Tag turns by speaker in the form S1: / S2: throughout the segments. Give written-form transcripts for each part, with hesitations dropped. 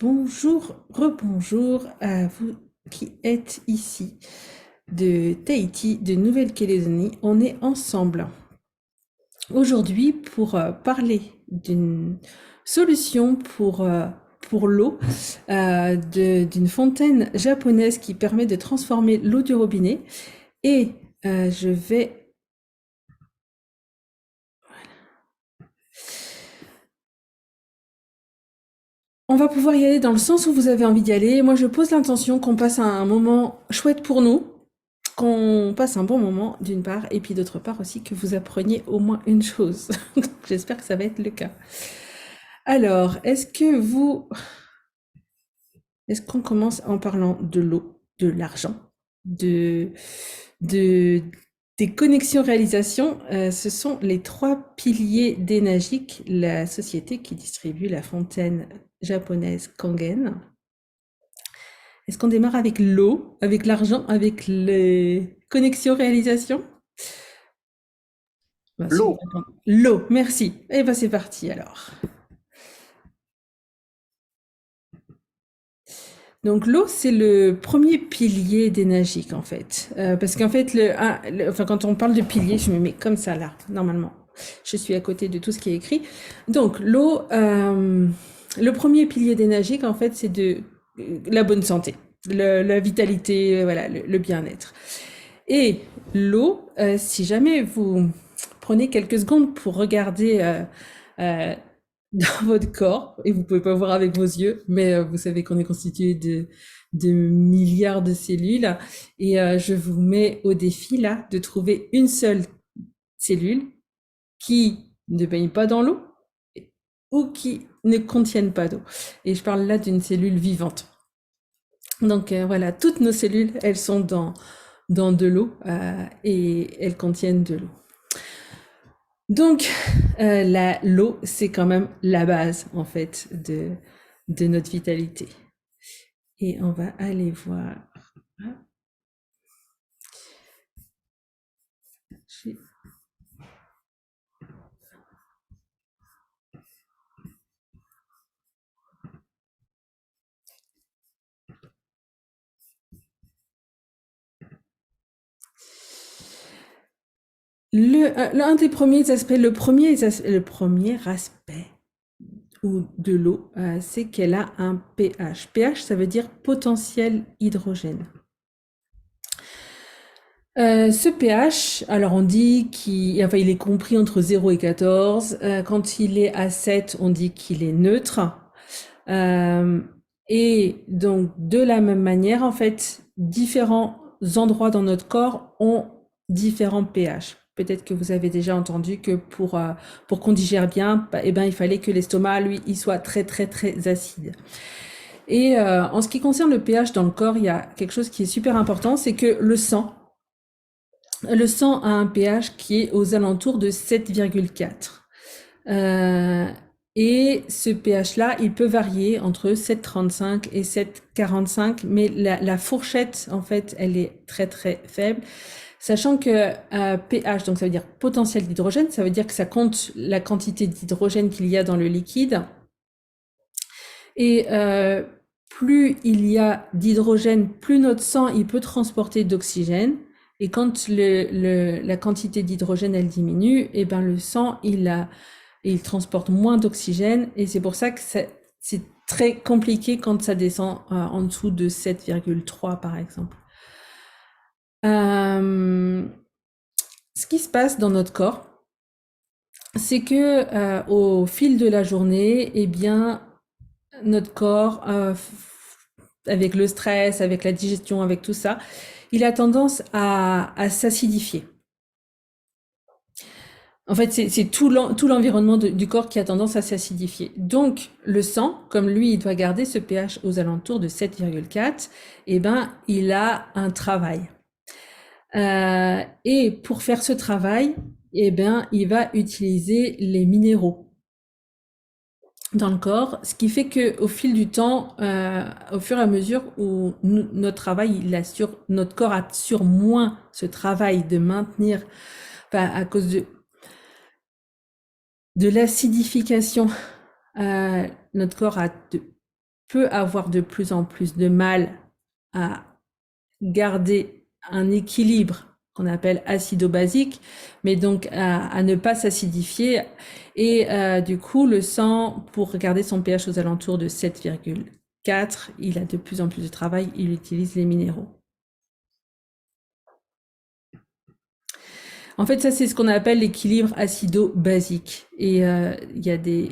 S1: Bonjour, rebonjour à vous qui êtes ici de Tahiti, de Nouvelle-Calédonie. On est ensemble aujourd'hui pour parler d'une solution pour l'eau, d'une fontaine japonaise qui permet de transformer l'eau du robinet. Et je vais On va pouvoir y aller dans le sens où vous avez envie d'y aller. Moi, je pose l'intention qu'on passe un moment chouette pour nous, qu'on passe un bon moment d'une part, et puis d'autre part aussi que vous appreniez au moins une chose. Donc, j'espère que ça va être le cas. Alors, est-ce qu'on commence en parlant de l'eau, de l'argent, de, de, des connexions réalisations? Ce sont les trois piliers d'Enagic, la société qui distribue la fontaine japonaise Kangen. Est-ce qu'on démarre avec l'eau, avec l'argent, avec les connexions réalisations? Ben, si vous
S2: L'eau,
S1: répondez- L'eau, merci. Eh ben c'est parti alors. Donc l'eau, c'est le premier pilier d'énergie en fait. Parce qu'en fait, enfin, quand on parle de pilier, je me mets comme ça là, normalement. Je suis à côté de tout ce qui est écrit. Donc l'eau, le premier pilier d'énergie en fait, c'est de la bonne santé, la vitalité, voilà, le bien-être. Et l'eau, si jamais vous prenez quelques secondes pour regarder euh, dans votre corps, et vous pouvez pas voir avec vos yeux, mais vous savez qu'on est constitué de milliards de cellules, et je vous mets au défi là de trouver une seule cellule qui ne baigne pas dans l'eau ou qui ne contienne pas d'eau. Et je parle là d'une cellule vivante. Donc voilà, toutes nos cellules, elles sont dans de l'eau et elles contiennent de l'eau. Donc l'eau, c'est quand même la base en fait de notre vitalité. Et on va aller voir. L'un des premiers aspects, le premier aspect ou de l'eau, c'est qu'elle a un pH. pH, ça veut dire potentiel hydrogène. Ce pH, alors on dit enfin, il est compris entre 0 et 14. Quand il est à 7, on dit qu'il est neutre. Euh, et donc, de la même manière, en fait, différents endroits dans notre corps ont différents pH. Peut-être que vous avez déjà entendu que pour qu'on digère bien, bah, eh ben, il fallait que l'estomac, lui, il soit très, très, très acide. Et en ce qui concerne le pH dans le corps, il y a quelque chose qui est super important, c'est que le sang a un pH qui est aux alentours de 7,4. Euh, et ce pH-là, il peut varier entre 7,35 et 7,45, mais la fourchette, en fait, elle est très très faible. Sachant que pH, donc ça veut dire potentiel d'hydrogène, ça veut dire que ça compte la quantité d'hydrogène qu'il y a dans le liquide. Et plus il y a d'hydrogène, plus notre sang il peut transporter d'oxygène. Et quand la quantité d'hydrogène elle diminue, et ben le sang il transporte moins d'oxygène. Et c'est pour ça que c'est très compliqué quand ça descend en dessous de 7,3 par exemple. Ce qui se passe dans notre corps, c'est que au fil de la journée, eh bien, notre corps, avec le stress, avec la digestion, avec tout ça, il a tendance à s'acidifier. En fait, c'est tout l'environnement du corps qui a tendance à s'acidifier. Donc, le sang, comme lui, il doit garder ce pH aux alentours de 7,4, eh ben, il a un travail. Et pour faire ce travail, eh ben, il va utiliser les minéraux dans le corps, ce qui fait que au fil du temps, au fur et à mesure où notre travail, notre corps assure moins ce travail de maintenir, enfin, à cause de l'acidification, notre corps peut avoir de plus en plus de mal à garder un équilibre qu'on appelle acido-basique, mais donc à ne pas s'acidifier. Et du coup, le sang, pour garder son pH aux alentours de 7,4, il a de plus en plus de travail, il utilise les minéraux. En fait, ça, c'est ce qu'on appelle l'équilibre acido-basique. Et il y a des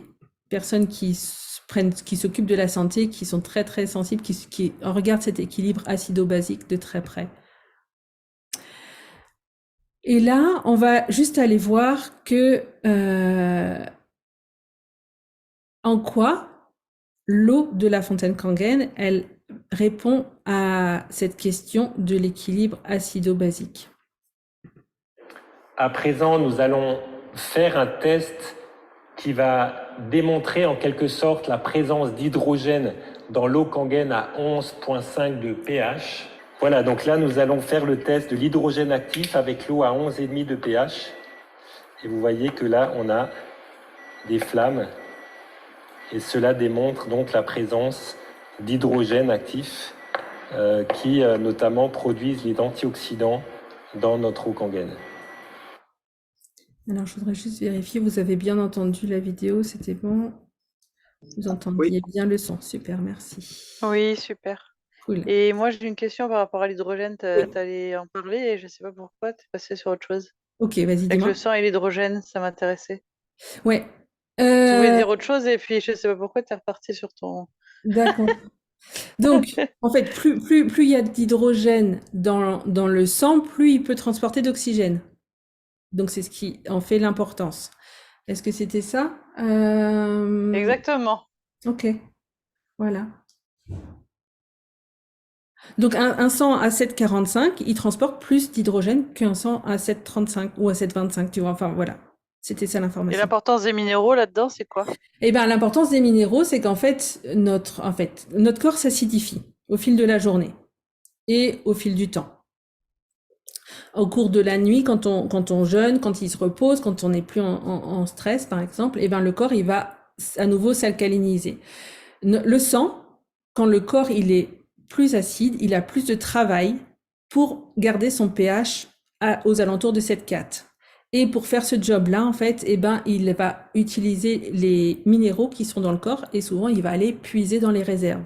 S1: personnes qui s'occupent de la santé, qui sont très, très sensibles, qui regardent cet équilibre acido-basique de très près. Et là, on va juste aller voir que en quoi l'eau de la fontaine Kangen, elle répond à cette question de l'équilibre acido-basique.
S2: À présent, nous allons faire un test qui va démontrer en quelque sorte la présence d'hydrogène dans l'eau Kangen à 11,5 de pH. Voilà, donc là, nous allons faire le test de l'hydrogène actif avec l'eau à 11,5 de pH. Et vous voyez que là, on a des flammes. Et cela démontre donc la présence d'hydrogène actif qui notamment produisent les antioxydants dans notre eau Kangen.
S1: Alors, je voudrais juste vérifier, vous avez bien entendu la vidéo, c'était bon? Vous entendiez bien le son, super, merci.
S3: Oui, super.
S1: Cool.
S3: Et moi, j'ai une question par rapport à l'hydrogène.
S1: Oui.
S3: T'allais en parler et je sais pas pourquoi, t'es passé sur autre chose.
S1: Ok, vas-y,
S3: Avec
S1: dis-moi.
S3: le sang et l'hydrogène, ça m'intéressait.
S1: Ouais.
S3: Tu voulais dire autre chose et puis je sais pas pourquoi t'es reparti sur ton...
S1: D'accord. Donc, en fait, plus il y a d'hydrogène dans le sang, plus il peut transporter d'oxygène. Donc, c'est ce qui en fait l'importance. Est-ce que c'était ça?
S3: Exactement.
S1: Ok, voilà. Donc, un sang à 7,45, il transporte plus d'hydrogène qu'un sang à 7,35 ou à 7,25, tu vois. Enfin, voilà. C'était ça
S3: Et
S1: l'information.
S3: l'importance des minéraux là-dedans, c'est quoi?
S1: Eh ben, l'importance des minéraux, c'est qu'en fait, notre corps s'acidifie au fil de la journée et au fil du temps. Au cours de la nuit, quand on jeûne, quand il se repose, quand on n'est plus en stress, par exemple, eh ben, le corps, il va à nouveau s'alcaliniser. Le sang, quand le corps, il est plus acide, il a plus de travail pour garder son pH aux alentours de 7,4. Et pour faire ce job-là, en fait, eh ben, il va utiliser les minéraux qui sont dans le corps et souvent, il va aller puiser dans les réserves.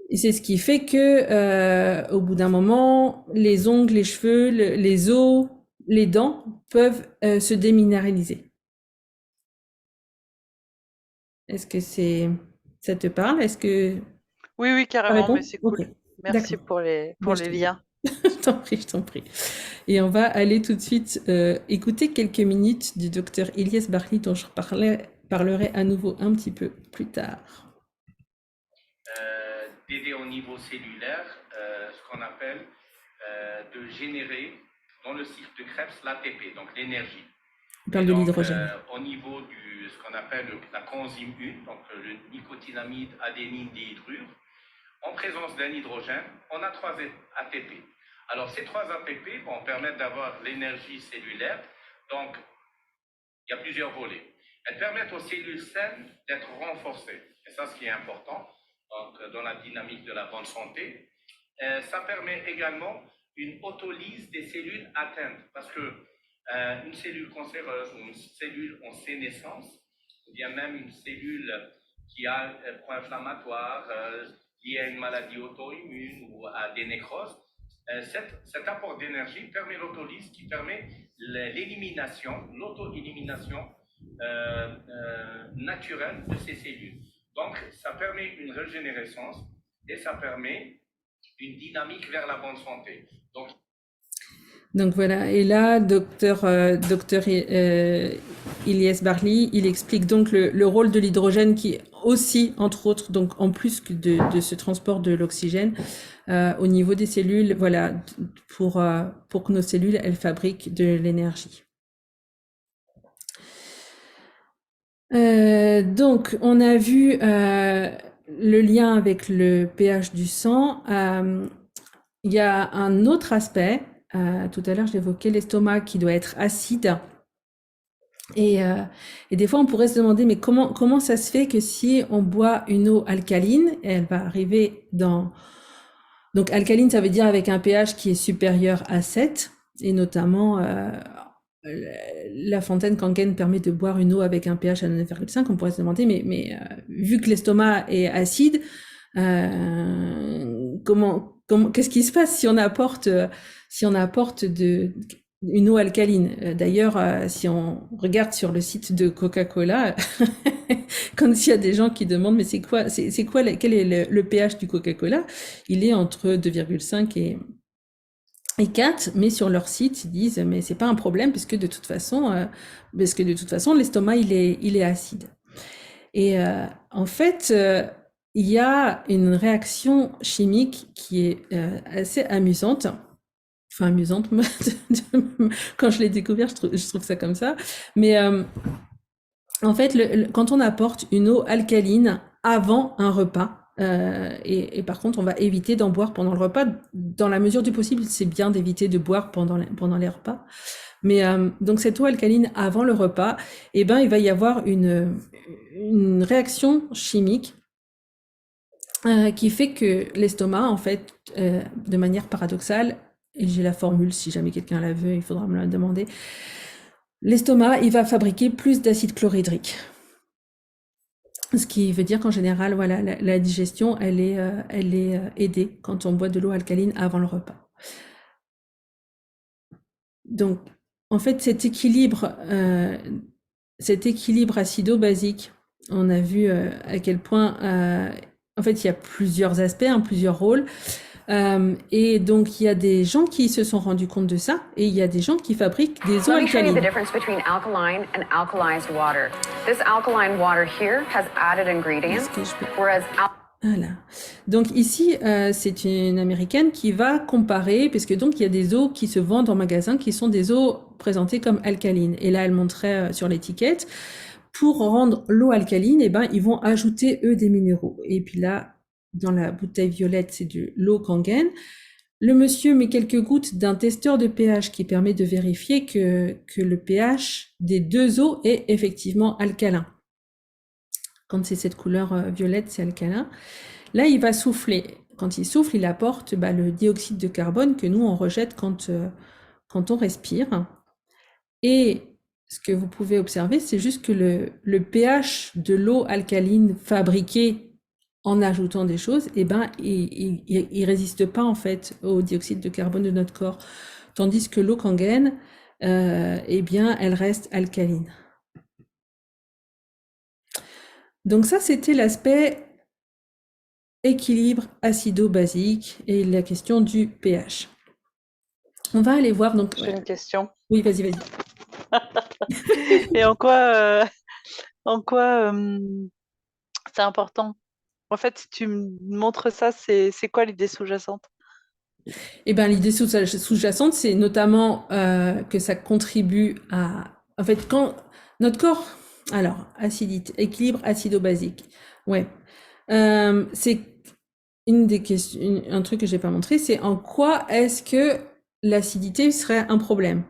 S1: Et c'est ce qui fait que, au bout d'un moment, les ongles, les cheveux, les os, les dents peuvent se déminéraliser. Est-ce que ça te parle? Est-ce que
S3: Oui, carrément, mais c'est cool.
S1: Ok.
S3: Merci
S1: D'accord.
S3: pour les
S1: Je
S3: liens.
S1: je t'en prie. Et on va aller tout de suite écouter quelques minutes du docteur Ilyes Barli dont je parlerai à nouveau un petit peu plus tard.
S4: D'aider au niveau cellulaire, ce qu'on appelle de générer dans le cycle de Krebs l'ATP, donc l'énergie.
S1: On parle de l'hydrogène.
S4: Au niveau de ce qu'on appelle la coenzyme 1, donc le nicotinamide adénine dihydrure, en présence d'un hydrogène, on a 3 ATP. Alors ces 3 ATP vont permettre d'avoir l'énergie cellulaire, donc il y a plusieurs volets. Elles permettent aux cellules saines d'être renforcées, et ça ce qui est important. Donc, dans la dynamique de la bonne santé. Ça permet également une autolyse des cellules atteintes, parce que une cellule cancéreuse ou une cellule en sénescence, ou bien même une cellule qui a un pro-inflammatoire, lié à une maladie auto-immune ou à des nécroses, cet apport d'énergie permet l'autolyse qui permet l'élimination, l'auto-élimination naturelle de ces cellules. Donc, ça permet une régénérescence et ça permet une dynamique vers la bonne santé.
S1: Donc voilà, et là, docteur Ilyes Barli, il explique donc le rôle de l'hydrogène qui aussi, entre autres, donc en plus de ce transport de l'oxygène, au niveau des cellules, voilà, pour que nos cellules, elles fabriquent de l'énergie. Donc, on a vu le lien avec le pH du sang. Il y a un autre aspect. Tout à l'heure, j'évoquais l'estomac qui doit être acide. Et des fois, on pourrait se demander, mais comment ça se fait que si on boit une eau alcaline, elle va arriver dans... Donc, alcaline, ça veut dire avec un pH qui est supérieur à 7, et notamment, la fontaine Kangen permet de boire une eau avec un pH à 9,5. On pourrait se demander, mais vu que l'estomac est acide, qu'est-ce qui se passe si on apporte une eau alcaline? D'ailleurs, si on regarde sur le site de Coca-Cola, quand il y a des gens qui demandent, mais quel est le pH du Coca-Cola? Il est entre 2,5 et 4, mais sur leur site, ils disent, mais c'est pas un problème, parce que de toute façon, l'estomac, il est acide. Et en fait, il y a une réaction chimique qui est assez amusante. Enfin, amusante, quand je l'ai découvert, je trouve ça comme ça. Mais en fait, quand on apporte une eau alcaline avant un repas, et par contre, on va éviter d'en boire pendant le repas. Dans la mesure du possible, c'est bien d'éviter de boire pendant les repas. Mais donc cette eau alcaline avant le repas, il va y avoir une réaction chimique qui fait que l'estomac, en fait, de manière paradoxale, et j'ai la formule, si jamais quelqu'un la veut, il faudra me la demander, l'estomac, il va fabriquer plus d'acide chlorhydrique. Ce qui veut dire qu'en général, voilà, la digestion, elle est aidée quand on boit de l'eau alcaline avant le repas. Donc, en fait, cet équilibre acido-basique, on a vu à quel point, en fait, il y a plusieurs aspects, plusieurs rôles. Et donc, il y a des gens qui se sont rendus compte de ça, et il y a des gens qui fabriquent des eaux alcalines.
S5: the difference between alkaline and alkalized water. This alkaline water here has added ingredients, whereas
S1: Voilà. Donc ici, c'est une Américaine qui va comparer, parce que donc il y a des eaux qui se vendent en magasin qui sont des eaux présentées comme alcalines. Et là, elle montrait sur l'étiquette, pour rendre l'eau alcaline, ils vont ajouter eux des minéraux. Et puis là, dans la bouteille violette, c'est de l'eau Kangen. Le monsieur met quelques gouttes d'un testeur de pH qui permet de vérifier que le pH des deux eaux est effectivement alcalin. Quand c'est cette couleur violette, c'est alcalin. Là, il va souffler. Quand il souffle, il apporte le dioxyde de carbone que nous, on rejette quand on respire. Et ce que vous pouvez observer, c'est juste que le pH de l'eau alcaline fabriquée en ajoutant des choses, il résiste pas en fait au dioxyde de carbone de notre corps. Tandis que l'eau Kangen, elle reste alcaline. Donc ça, c'était l'aspect équilibre acido-basique et la question du pH. On va aller voir donc.
S3: J'ai une question.
S1: Oui, vas-y.
S3: Et en quoi c'est important? En fait, si tu me montres ça, c'est quoi l'idée sous-jacente?
S1: L'idée sous-jacente, c'est notamment que ça contribue à... En fait, quand notre corps... Alors, acidité, équilibre acido-basique. Ouais. C'est une des questions, un truc que j'ai pas montré, c'est en quoi est-ce que l'acidité serait un problème?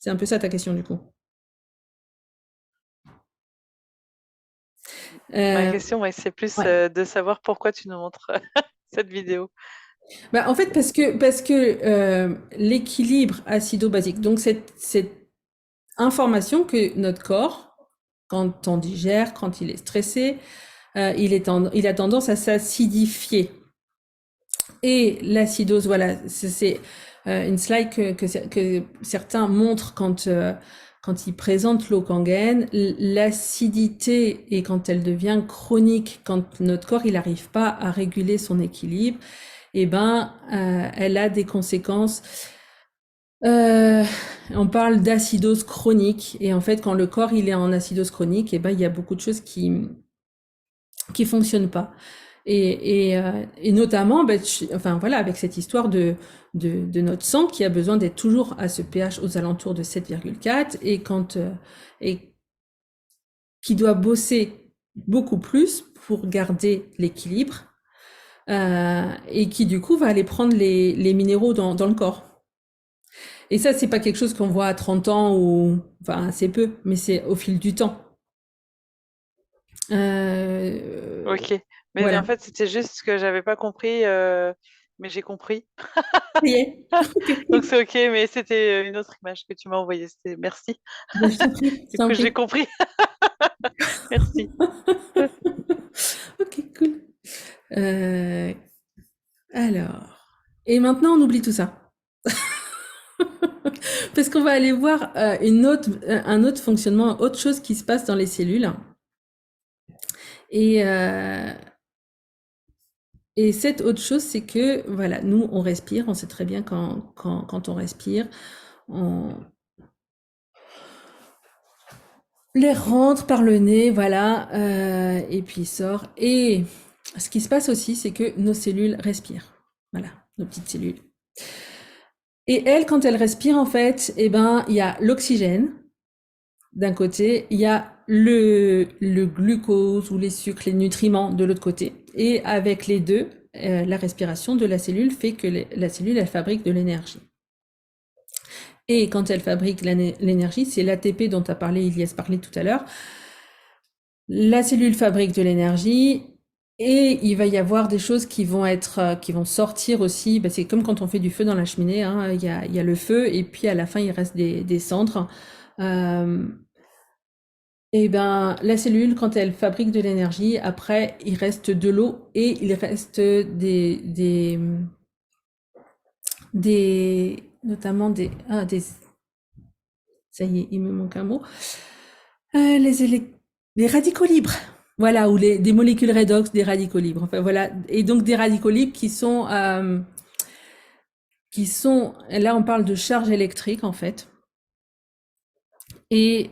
S1: C'est un peu ça ta question du coup.
S3: Ma question, c'est plus de savoir pourquoi tu nous montres cette vidéo.
S1: En fait, parce que l'équilibre acido-basique, donc cette information que notre corps, quand on digère, quand il est stressé, il a tendance à s'acidifier. Et l'acidose, voilà, c'est une slide que certains montrent quand ils présentent l'eau Kangen. L'acidité, et quand elle devient chronique, quand notre corps il n'arrive pas à réguler son équilibre, elle a des conséquences. On parle d'acidose chronique, et en fait, quand le corps il est en acidose chronique, il y a beaucoup de choses qui fonctionnent pas. Et notamment, avec cette histoire de notre sang qui a besoin d'être toujours à ce pH aux alentours de 7,4 et qui doit bosser beaucoup plus pour garder l'équilibre, et qui du coup va aller prendre les minéraux dans le corps. Et ça, c'est pas quelque chose qu'on voit à 30 ans ou, enfin, assez peu, mais c'est au fil du temps.
S3: Ok. Mais
S1: Voilà.
S3: en fait, c'était juste que j'avais pas compris, mais j'ai compris.
S1: Ça y est.
S3: Donc c'est ok, mais c'était une autre image que tu m'as envoyée. Merci.
S1: Ben, je t'en prie, je
S3: Du
S1: t'en
S3: coup, j'ai
S1: prie.
S3: compris. Merci.
S1: Ok, cool. Alors, et maintenant on oublie tout ça. Parce qu'on va aller voir un autre fonctionnement, autre chose qui se passe dans les cellules. Et, euh, et cette autre chose, c'est que, voilà, nous, on respire, on sait très bien quand on respire, l'air rentre par le nez, voilà, et puis il sort. Et ce qui se passe aussi, c'est que nos cellules respirent. Voilà, nos petites cellules. Et elles, quand elles respirent, en fait, eh ben, il y a l'oxygène d'un côté, il y a le glucose ou les sucres, les nutriments de l'autre côté. Et avec les deux, la respiration de la cellule fait que la cellule, elle fabrique de l'énergie. Et quand elle fabrique l'énergie, c'est l'ATP dont a parlé Ilyes parlé tout à l'heure. La cellule fabrique de l'énergie et il va y avoir des choses qui vont sortir aussi. Ben, c'est comme quand on fait du feu dans la cheminée, hein. Il y a le feu et puis à la fin il reste des cendres. Et ben la cellule, quand elle fabrique de l'énergie, après il reste de l'eau et il reste notamment ça y est, il me manque un mot. Les radicaux libres. Voilà, ou des molécules redox, des radicaux libres. Enfin voilà, et donc des radicaux libres qui sont, là on parle de charge électrique en fait. Et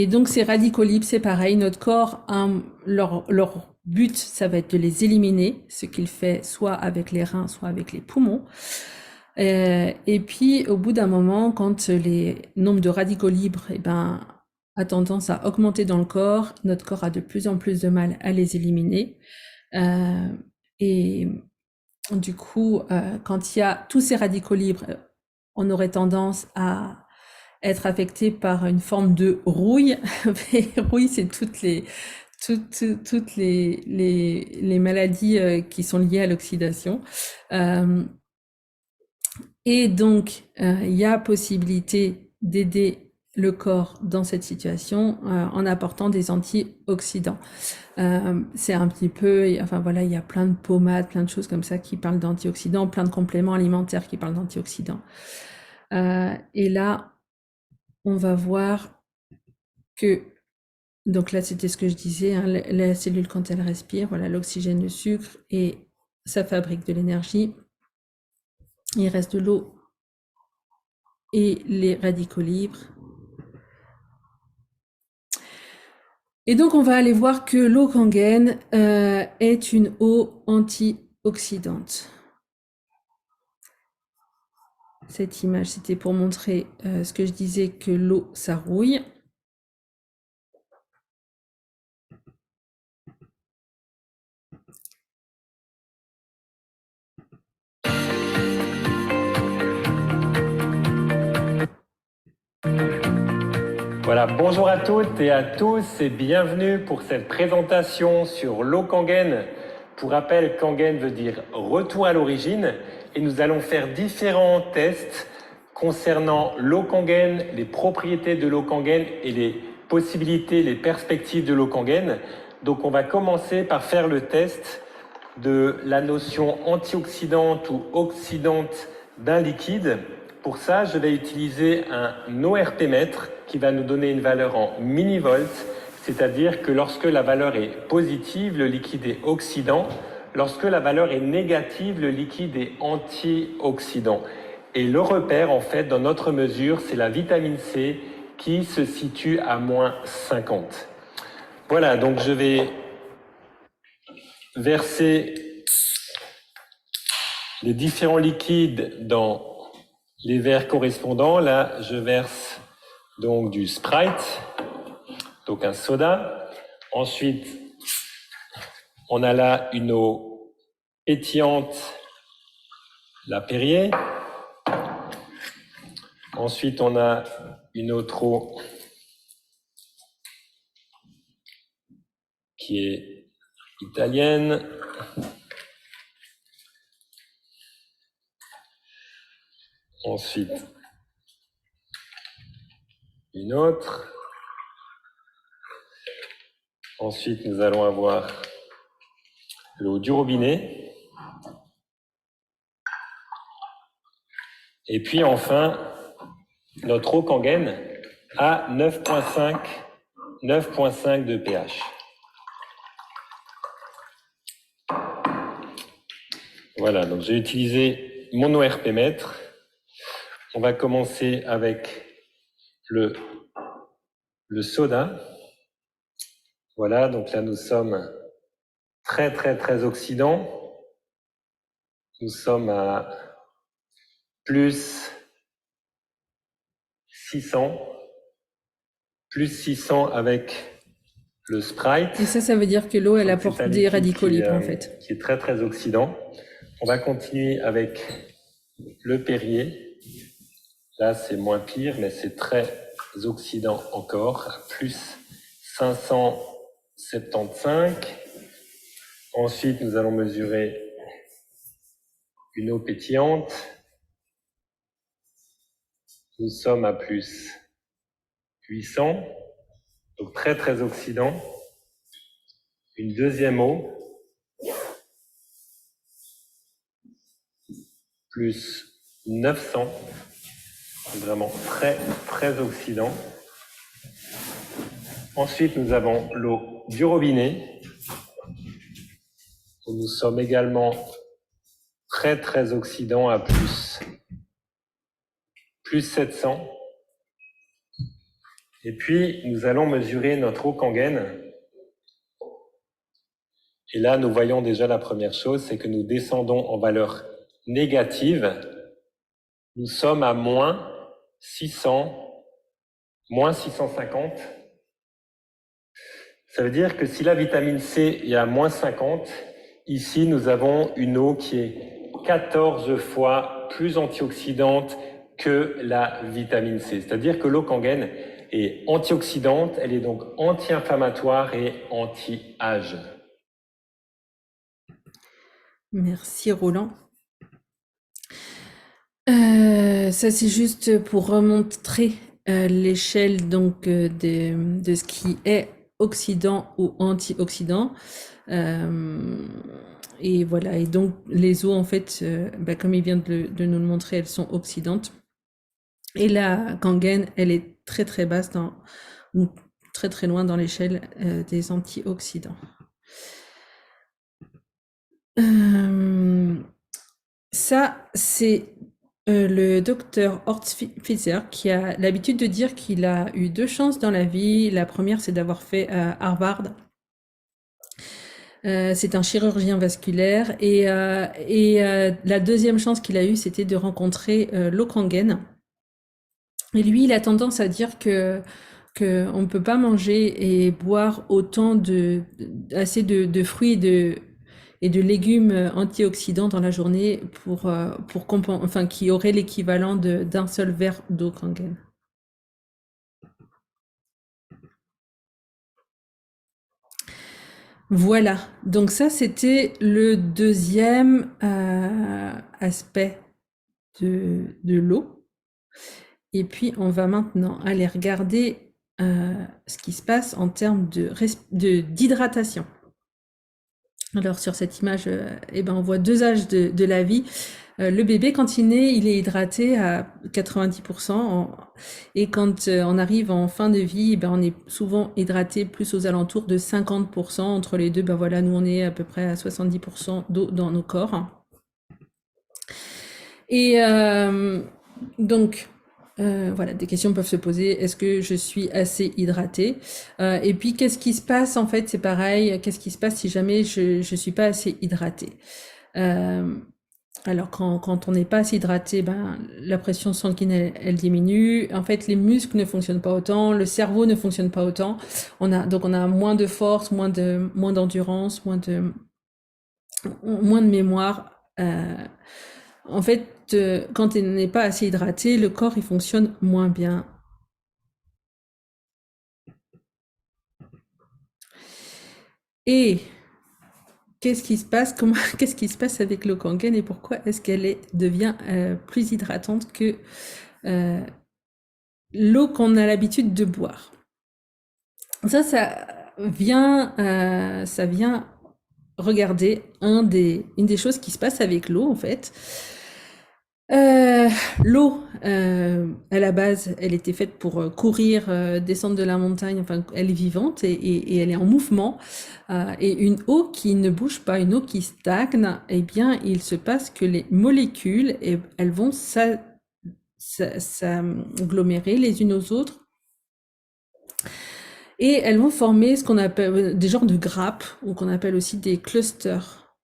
S1: donc ces radicaux libres, c'est pareil, notre corps, leur but, ça va être de les éliminer, ce qu'il fait soit avec les reins, soit avec les poumons. Et puis au bout d'un moment, quand les nombres de radicaux libres, a tendance à augmenter dans le corps, notre corps a de plus en plus de mal à les éliminer. Et du coup, quand il y a tous ces radicaux libres, on aurait tendance à être affecté par une forme de rouille. Rouille, c'est toutes les maladies qui sont liées à l'oxydation. Et donc, il y a possibilité d'aider le corps dans cette situation en apportant des antioxydants. C'est un petit peu, enfin voilà, il y a plein de pommades, plein de choses comme ça qui parlent d'antioxydants, plein de compléments alimentaires qui parlent d'antioxydants. Et là, on va voir que, donc là c'était ce que je disais, hein, la cellule quand elle respire, voilà, l'oxygène, le sucre, et ça fabrique de l'énergie. Il reste de l'eau et les radicaux libres. Et donc on va aller voir que l'eau Kangen est une eau antioxydante. Cette image, c'était pour montrer ce que je disais, que l'eau, ça rouille.
S2: Voilà, bonjour à toutes et à tous et bienvenue pour cette présentation sur l'eau Kangen. Pour rappel, Kangen veut dire retour à l'origine et nous allons faire différents tests concernant l'eau Kangen, les propriétés de l'eau Kangen et les possibilités, les perspectives de l'eau Kangen. Donc on va commencer par faire le test de la notion antioxydante ou oxydante d'un liquide. Pour ça, je vais utiliser un ORP mètre qui va nous donner une valeur en millivolts, c'est-à-dire que lorsque la valeur est positive, le liquide est oxydant. Lorsque la valeur est négative, le liquide est antioxydant. Et le repère, en fait, dans notre mesure, c'est la vitamine C qui se situe à moins 50. Voilà, donc je vais verser les différents liquides dans les verres correspondants. Là, je verse donc du Sprite, donc un soda. Ensuite, on a là une eau pétillante, la Perrier. Ensuite, on a une autre eau qui est italienne. Ensuite, une autre. Ensuite, nous allons avoir l'eau du robinet. Et puis enfin, notre eau Kangen à 9,5 de pH. Voilà, donc j'ai utilisé mon ORP mètre. On va commencer avec le soda. Voilà, donc là nous sommes très oxydants. Nous sommes à plus 600 avec le Sprite.
S1: Et ça veut dire que l'eau, elle apporte des radicaux libres, en fait.
S2: Qui est très oxydant. On va continuer avec le Perrier. Là, c'est moins pire, mais c'est très oxydant encore, à plus 575. Ensuite, nous allons mesurer une eau pétillante. Nous sommes à plus 800, donc très oxydant. Une deuxième eau, plus 900, vraiment très oxydant. Ensuite, nous avons l'eau du robinet, où nous sommes également très oxydant à plus 700. Et puis, nous allons mesurer notre eau Kangen. Et là, nous voyons déjà la première chose, c'est que nous descendons en valeur négative. Nous sommes à moins 600, moins 650. Ça veut dire que si la vitamine C est à moins 50, ici, nous avons une eau qui est 14 fois plus antioxydante que la vitamine C. C'est-à-dire que l'eau Kangen est antioxydante, elle est donc anti-inflammatoire et anti-âge.
S1: Merci Roland. Ça c'est juste pour remontrer l'échelle donc de ce qui est oxydant ou antioxydant. Et voilà, et donc les eaux en fait, comme il vient de nous le montrer, elles sont oxydantes. Et la Kangen, elle est très basse ou très loin dans l'échelle des antioxydants. Ça, c'est le docteur Ortspitzer qui a l'habitude de dire qu'il a eu 2 chances dans la vie. La première, c'est d'avoir fait Harvard. C'est un chirurgien vasculaire. Et la deuxième chance qu'il a eue, c'était de rencontrer l'eau Kangen. Et lui, il a tendance à dire que on ne peut pas manger et boire autant assez de fruits et de légumes antioxydants dans la journée qui aurait l'équivalent d'un seul verre d'eau Kangen. Voilà, donc ça c'était le deuxième aspect de l'eau. Et puis on va maintenant aller regarder ce qui se passe en termes d'hydratation. Alors sur cette image, on voit 2 âges de la vie. Le bébé, quand il naît, il est hydraté à 90%. Et quand on arrive en fin de vie, on est souvent hydraté plus aux alentours de 50%. Entre les deux, voilà, nous on est à peu près à 70% d'eau dans nos corps. Et donc, voilà, des questions peuvent se poser. Est-ce que je suis assez hydratée? Et puis, qu'est-ce qui se passe? En fait, c'est pareil. Qu'est-ce qui se passe si jamais je suis pas assez hydratée? Alors, quand on n'est pas assez hydraté, la pression sanguine, elle diminue. En fait, les muscles ne fonctionnent pas autant, le cerveau ne fonctionne pas autant. Donc, on a moins de force, moins d'endurance, moins de mémoire. En fait, quand on n'est pas assez hydraté, le corps il fonctionne moins bien. Et qu'est-ce qui se passe? Qu'est-ce qui se passe avec l'eau Kangen et pourquoi est-ce qu'elle devient plus hydratante que l'eau qu'on a l'habitude de boire? Ça vient regarder une des choses qui se passe avec l'eau en fait. L'eau, à la base, elle était faite pour courir, descendre de la montagne. Enfin, elle est vivante et elle est en mouvement. Et une eau qui ne bouge pas, une eau qui stagne, eh bien, il se passe que les molécules, elles vont s'agglomérer les unes aux autres. Et elles vont former ce qu'on appelle des genres de grappes, ou qu'on appelle aussi des clusters.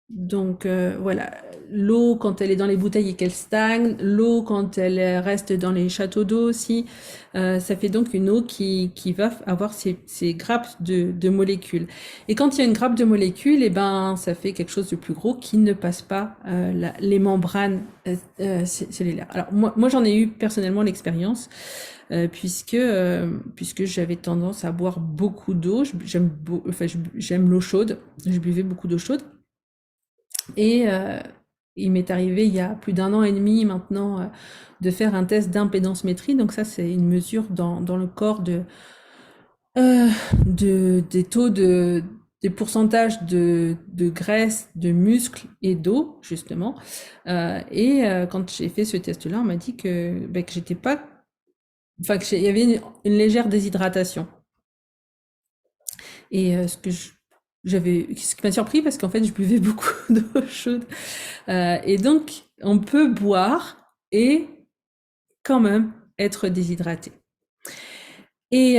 S1: Donc voilà, l'eau quand elle est dans les bouteilles et qu'elle stagne, l'eau quand elle reste dans les châteaux d'eau aussi, ça fait donc une eau qui va avoir ces grappes de molécules. Et quand il y a une grappe de molécules, eh ben ça fait quelque chose de plus gros qui ne passe pas les membranes cellulaires. Alors moi j'en ai eu personnellement l'expérience. Puisque j'avais tendance à boire beaucoup d'eau, j'aime l'eau chaude, je buvais beaucoup d'eau chaude. Et il m'est arrivé il y a plus d'1 an et demi maintenant de faire un test d'impédancemétrie. Donc ça, c'est une mesure dans le corps des taux des pourcentages de graisse, de muscles et d'eau, justement. Quand j'ai fait ce test-là, on m'a dit que j'étais pas... Enfin, qu'il y avait une légère déshydratation. Et ce qui m'a surpris parce qu'en fait, je buvais beaucoup d'eau chaude. Et donc, on peut boire et quand même être déshydraté. Et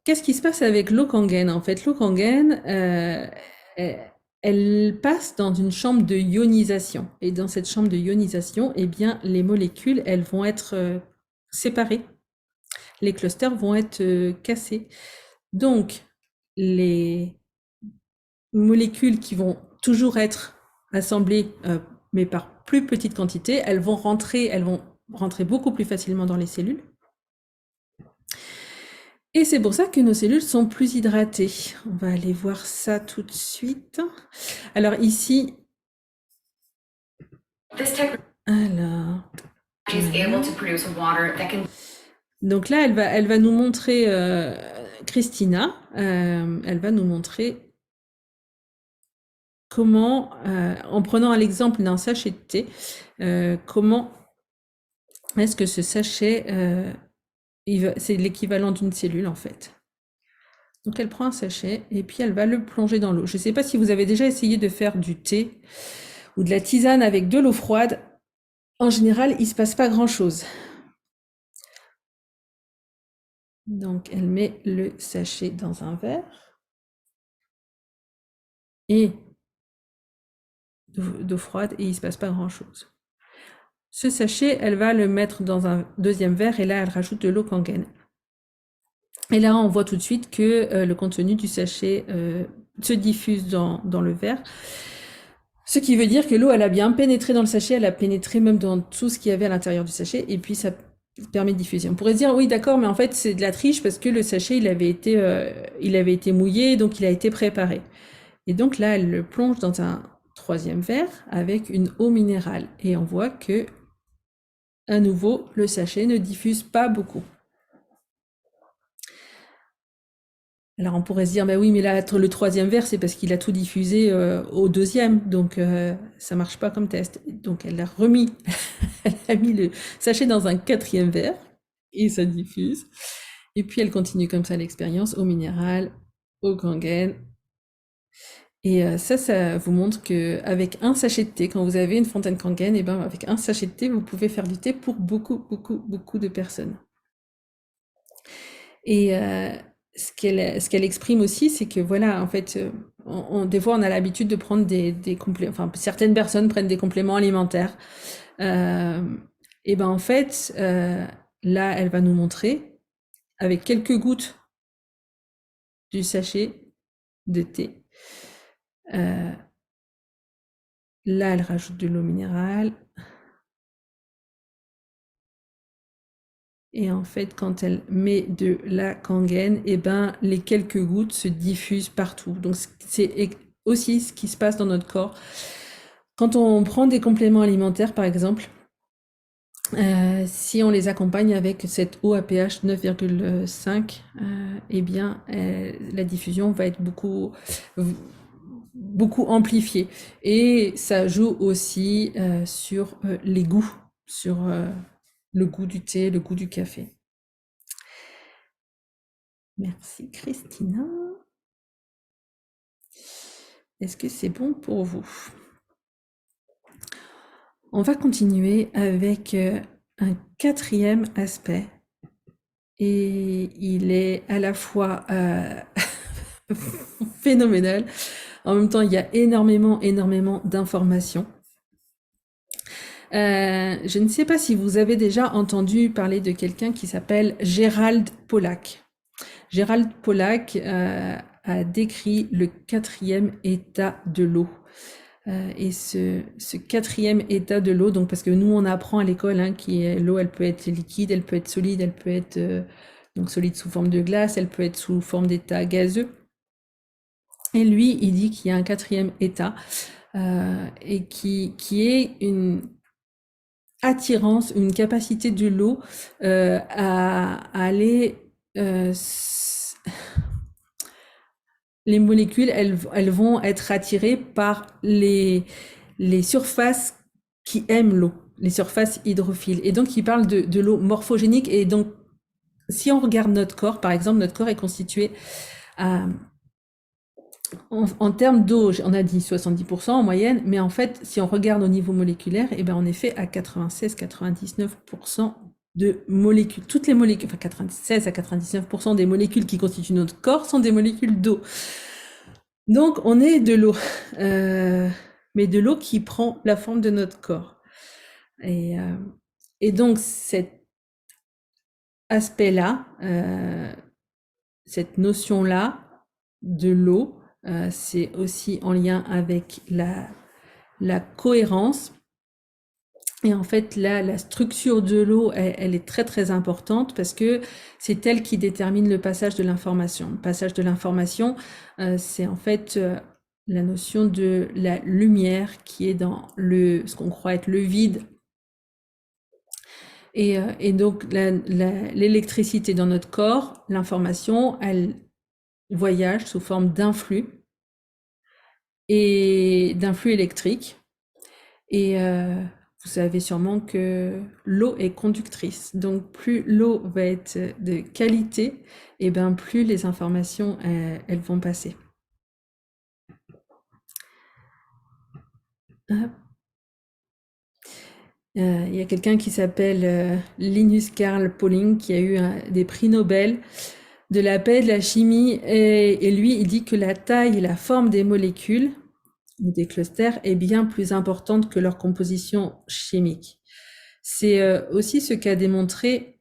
S1: qu'est-ce qui se passe avec l'eau Kangen? En fait, l'eau Kangen, elle passe dans une chambre de ionisation. Et dans cette chambre de ionisation, eh bien, les molécules, elles vont être séparées. Les clusters vont être cassés. Donc, les molécules qui vont toujours être assemblées, mais par plus petite quantité, elles vont rentrer beaucoup plus facilement dans les cellules. Et c'est pour ça que nos cellules sont plus hydratées. On va aller voir ça tout de suite. Alors ici, donc là, elle va nous montrer, Christina, elle va nous montrer comment, en prenant l'exemple d'un sachet de thé, comment est-ce que ce sachet, c'est l'équivalent d'une cellule en fait. Donc elle prend un sachet et puis elle va le plonger dans l'eau. Je ne sais pas si vous avez déjà essayé de faire du thé ou de la tisane avec de l'eau froide. En général, il ne se passe pas grand-chose. Donc elle met le sachet dans un verre et d'eau froide et il ne se passe pas grand-chose. Ce sachet, elle va le mettre dans un deuxième verre et là, elle rajoute de l'eau Kangen. Et là, on voit tout de suite que le contenu du sachet se diffuse dans le verre. Ce qui veut dire que l'eau, elle a bien pénétré dans le sachet, elle a pénétré même dans tout ce qu'il y avait à l'intérieur du sachet, et puis ça permet de diffuser. On pourrait se dire, oui, d'accord, mais en fait, c'est de la triche parce que le sachet, il avait été mouillé, donc il a été préparé. Et donc là, elle le plonge dans un troisième verre avec une eau minérale. Et on voit que, à nouveau, le sachet ne diffuse pas beaucoup. Alors on pourrait se dire, bah oui, mais là, le troisième verre, c'est parce qu'il a tout diffusé au deuxième, donc ça marche pas comme test. Donc elle a mis le sachet dans un quatrième verre, et ça diffuse. Et puis elle continue comme ça l'expérience, eau minérale, eau Kangen. Et ça vous montre qu'avec un sachet de thé, quand vous avez une fontaine Kangen, et ben avec un sachet de thé, vous pouvez faire du thé pour beaucoup, beaucoup, beaucoup de personnes. Et ce qu'elle exprime aussi, c'est que voilà, en fait, des fois, on a l'habitude de prendre des compléments. Enfin, certaines personnes prennent des compléments alimentaires. Et ben en fait, là, elle va nous montrer avec quelques gouttes du sachet de thé, là, elle rajoute de l'eau minérale. Et en fait, quand elle met de la Kangen, eh ben, les quelques gouttes se diffusent partout. Donc, c'est aussi ce qui se passe dans notre corps. Quand on prend des compléments alimentaires, par exemple, si on les accompagne avec cette eau à pH 9,5, eh bien, la diffusion va être beaucoup amplifiée. Et ça joue aussi sur les goûts, sur le goût du thé, le goût du café. Merci Christina. Est-ce que c'est bon pour vous? On va continuer avec un quatrième aspect. Et il est à la fois phénoménal. En même temps, il y a énormément d'informations. Je ne sais pas si vous avez déjà entendu parler de quelqu'un qui s'appelle Gerald Pollack. Gerald Pollack a décrit le quatrième état de l'eau. Et ce quatrième état de l'eau, donc parce que nous on apprend à l'école l'eau, elle peut être liquide, elle peut être solide, elle peut être donc solide sous forme de glace, elle peut être sous forme d'état gazeux. Et lui, il dit qu'il y a un quatrième état et qui est une attirance, une capacité de l'eau à aller les molécules, elles vont être attirées par les surfaces qui aiment l'eau, les surfaces hydrophiles. Et donc, il parle de l'eau morphogénique. Et donc, si on regarde notre corps, par exemple, notre corps est constitué en termes d'eau, on a dit 70% en moyenne, mais en fait, si on regarde au niveau moléculaire, eh ben, on est fait à 96-99% de molécules. Toutes les molécules, enfin 96 à 99% des molécules qui constituent notre corps sont des molécules d'eau. Donc, on est de l'eau, mais de l'eau qui prend la forme de notre corps. Et donc, cet aspect-là, cette notion-là de l'eau, c'est aussi en lien avec la cohérence. Et en fait, là, la structure de l'eau, elle est très importante parce que c'est elle qui détermine le passage de l'information. Le passage de l'information, c'est en fait la notion de la lumière qui est dans ce qu'on croit être le vide. Et donc, l'électricité dans notre corps, l'information, elle voyage sous forme d'influx et d'influx électrique. Et vous savez sûrement que l'eau est conductrice. Donc, plus l'eau va être de qualité, et ben plus les informations elles vont passer. Il y a quelqu'un qui s'appelle Linus Carl Pauling qui a eu des prix Nobel de la paix, de la chimie, et lui, il dit que la taille et la forme des molécules ou des clusters est bien plus importante que leur composition chimique. C'est aussi ce qu'a démontré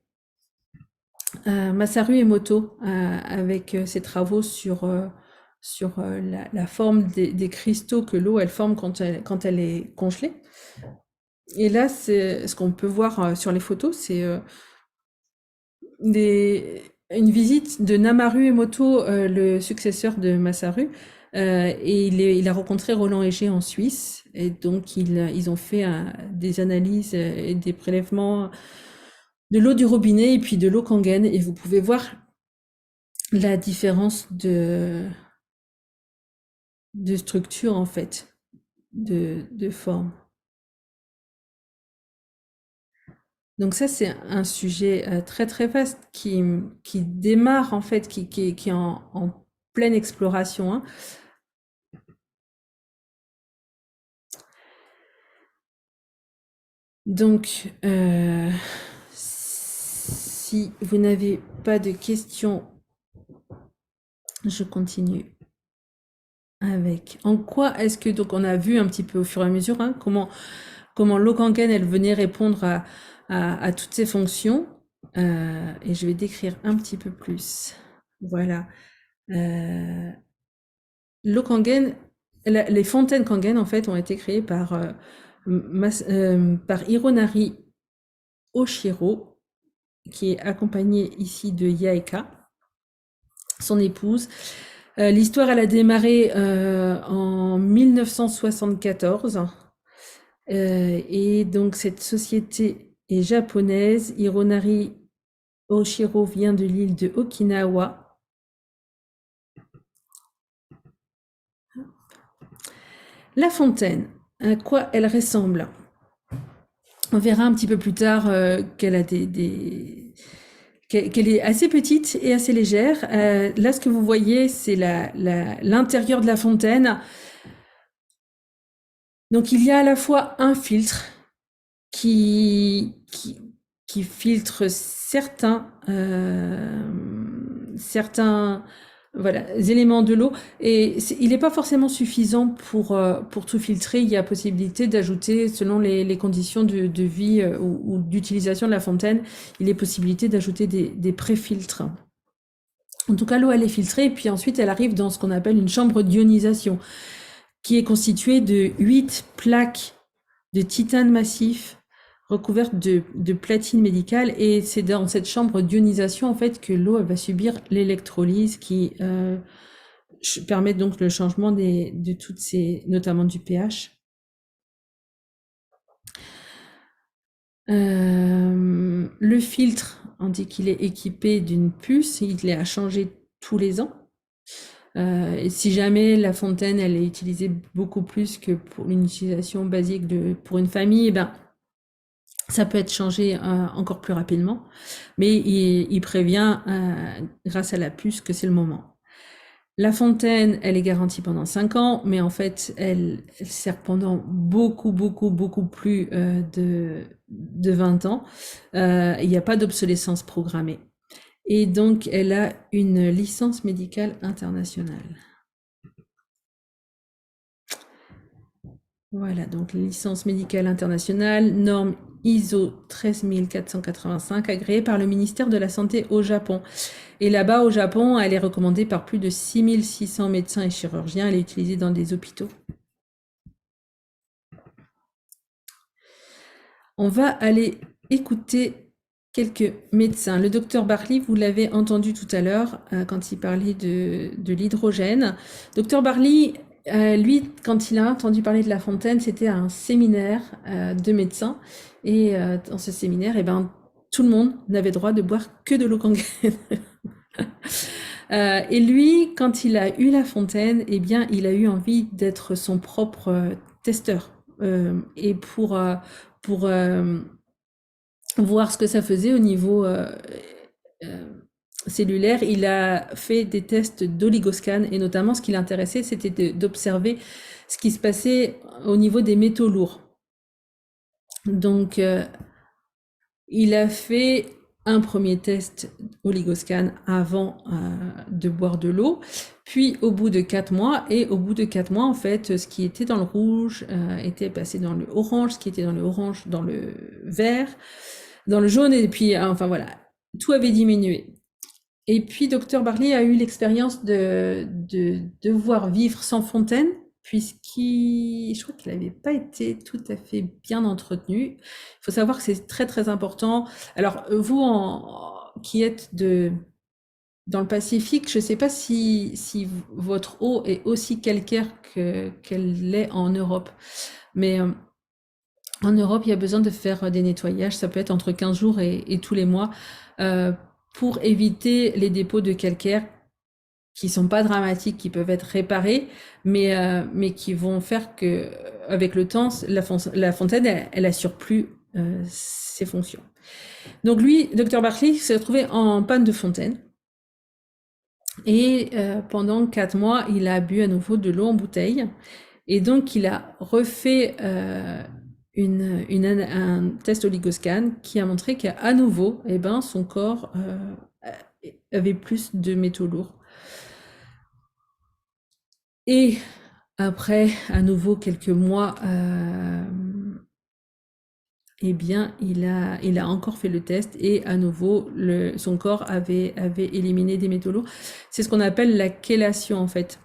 S1: Masaru Emoto avec ses travaux sur la forme des cristaux que l'eau elle forme quand elle est congelée. Et là, c'est ce qu'on peut voir sur les photos, c'est une visite de Namaru Emoto, le successeur de Masaru, et il a rencontré Roland Heger en Suisse, et donc ils ont fait des analyses et des prélèvements de l'eau du robinet et puis de l'eau Kangen, et vous pouvez voir la différence de structure en fait, de forme. Donc ça, c'est un sujet très vaste qui démarre en fait, qui est en pleine exploration. Hein. Donc, si vous n'avez pas de questions, je continue avec. En quoi est-ce que, donc on a vu un petit peu au fur et à mesure hein, comment l'eau Kangen elle venait répondre à toutes ces fonctions, et je vais décrire un petit peu plus. Voilà. L'eau Kangen, les fontaines Kangen, en fait, ont été créées par Hironari Oshiro, qui est accompagné ici de Yaeka, son épouse. L'histoire, elle a démarré en 1974. Et donc, cette société est japonaise. Hironari Oshiro vient de l'île de Okinawa. La fontaine, à quoi elle ressemble? On verra un petit peu plus tard qu'elle a qu'elle est assez petite et assez légère. Là, ce que vous voyez, c'est l'intérieur de la fontaine. Donc, il y a à la fois un filtre qui filtre certains voilà, éléments de l'eau, et il n'est pas forcément suffisant pour tout filtrer. Il y a possibilité d'ajouter, selon les conditions de vie ou d'utilisation de la fontaine, il est possibilité d'ajouter des pré-filtres. En tout cas, l'eau, elle est filtrée, et puis ensuite, elle arrive dans ce qu'on appelle une chambre d'ionisation, qui est constituée de 8 plaques de titane massif recouverte de platine médicale, et c'est dans cette chambre d'ionisation en fait que l'eau va subir l'électrolyse qui permet donc le changement de toutes ces, notamment du pH. Le filtre, on dit qu'il est équipé d'une puce, il est à changer tous les ans. Et si jamais la fontaine elle est utilisée beaucoup plus que pour une utilisation basique pour une famille, ça peut être changé encore plus rapidement, mais il prévient grâce à la puce que c'est le moment. La fontaine, elle est garantie pendant 5 ans, mais en fait, elle sert pendant beaucoup plus de 20 ans. Il n'y a pas d'obsolescence programmée. Et donc, elle a une licence médicale internationale. Voilà, donc licence médicale internationale, norme ISO 13485, agréée par le ministère de la Santé au Japon. Et là-bas, au Japon, elle est recommandée par plus de 6600 médecins et chirurgiens. Elle est utilisée dans des hôpitaux. On va aller écouter quelques médecins. Le docteur Barley, vous l'avez entendu tout à l'heure quand il parlait de l'hydrogène. Docteur Barley, lui, quand il a entendu parler de la fontaine, c'était un séminaire de médecins. Et dans ce séminaire, tout le monde n'avait droit de boire que de l'eau Kangen. Et lui, quand il a eu la fontaine, il a eu envie d'être son propre testeur. Et pour voir ce que ça faisait au niveau cellulaire, il a fait des tests d'oligoscan, et notamment ce qui l'intéressait, c'était d'observer ce qui se passait au niveau des métaux lourds. Donc, il a fait un premier test oligoscan avant de boire de l'eau, puis au bout de 4 mois, et au bout de 4 mois, en fait, ce qui était dans le rouge était passé dans le orange, ce qui était dans le orange dans le vert, dans le jaune, et puis, enfin voilà, tout avait diminué. Et puis, Dr Barley a eu l'expérience de devoir vivre sans fontaine, je crois qu'il n'avait pas été tout à fait bien entretenu. Il faut savoir que c'est très, très important. Alors, vous, qui êtes dans le Pacifique, je ne sais pas si votre eau est aussi calcaire qu'elle l'est en Europe. Mais en Europe, il y a besoin de faire des nettoyages. Ça peut être entre 15 jours et tous les mois pour éviter les dépôts de calcaire qui sont pas dramatiques, qui peuvent être réparés, mais qui vont faire que, avec le temps, la fontaine, elle assure plus ses fonctions. Donc lui, Dr Barley, s'est retrouvé en panne de fontaine. Et pendant 4 mois, il a bu à nouveau de l'eau en bouteille. Et donc, il a refait un test oligoscan qui a montré qu'à nouveau, son corps avait plus de métaux lourds. Et après, à nouveau, quelques mois, il a encore fait le test, et à nouveau, son corps avait éliminé des métaux lourds. C'est ce qu'on appelle la chélation, en fait.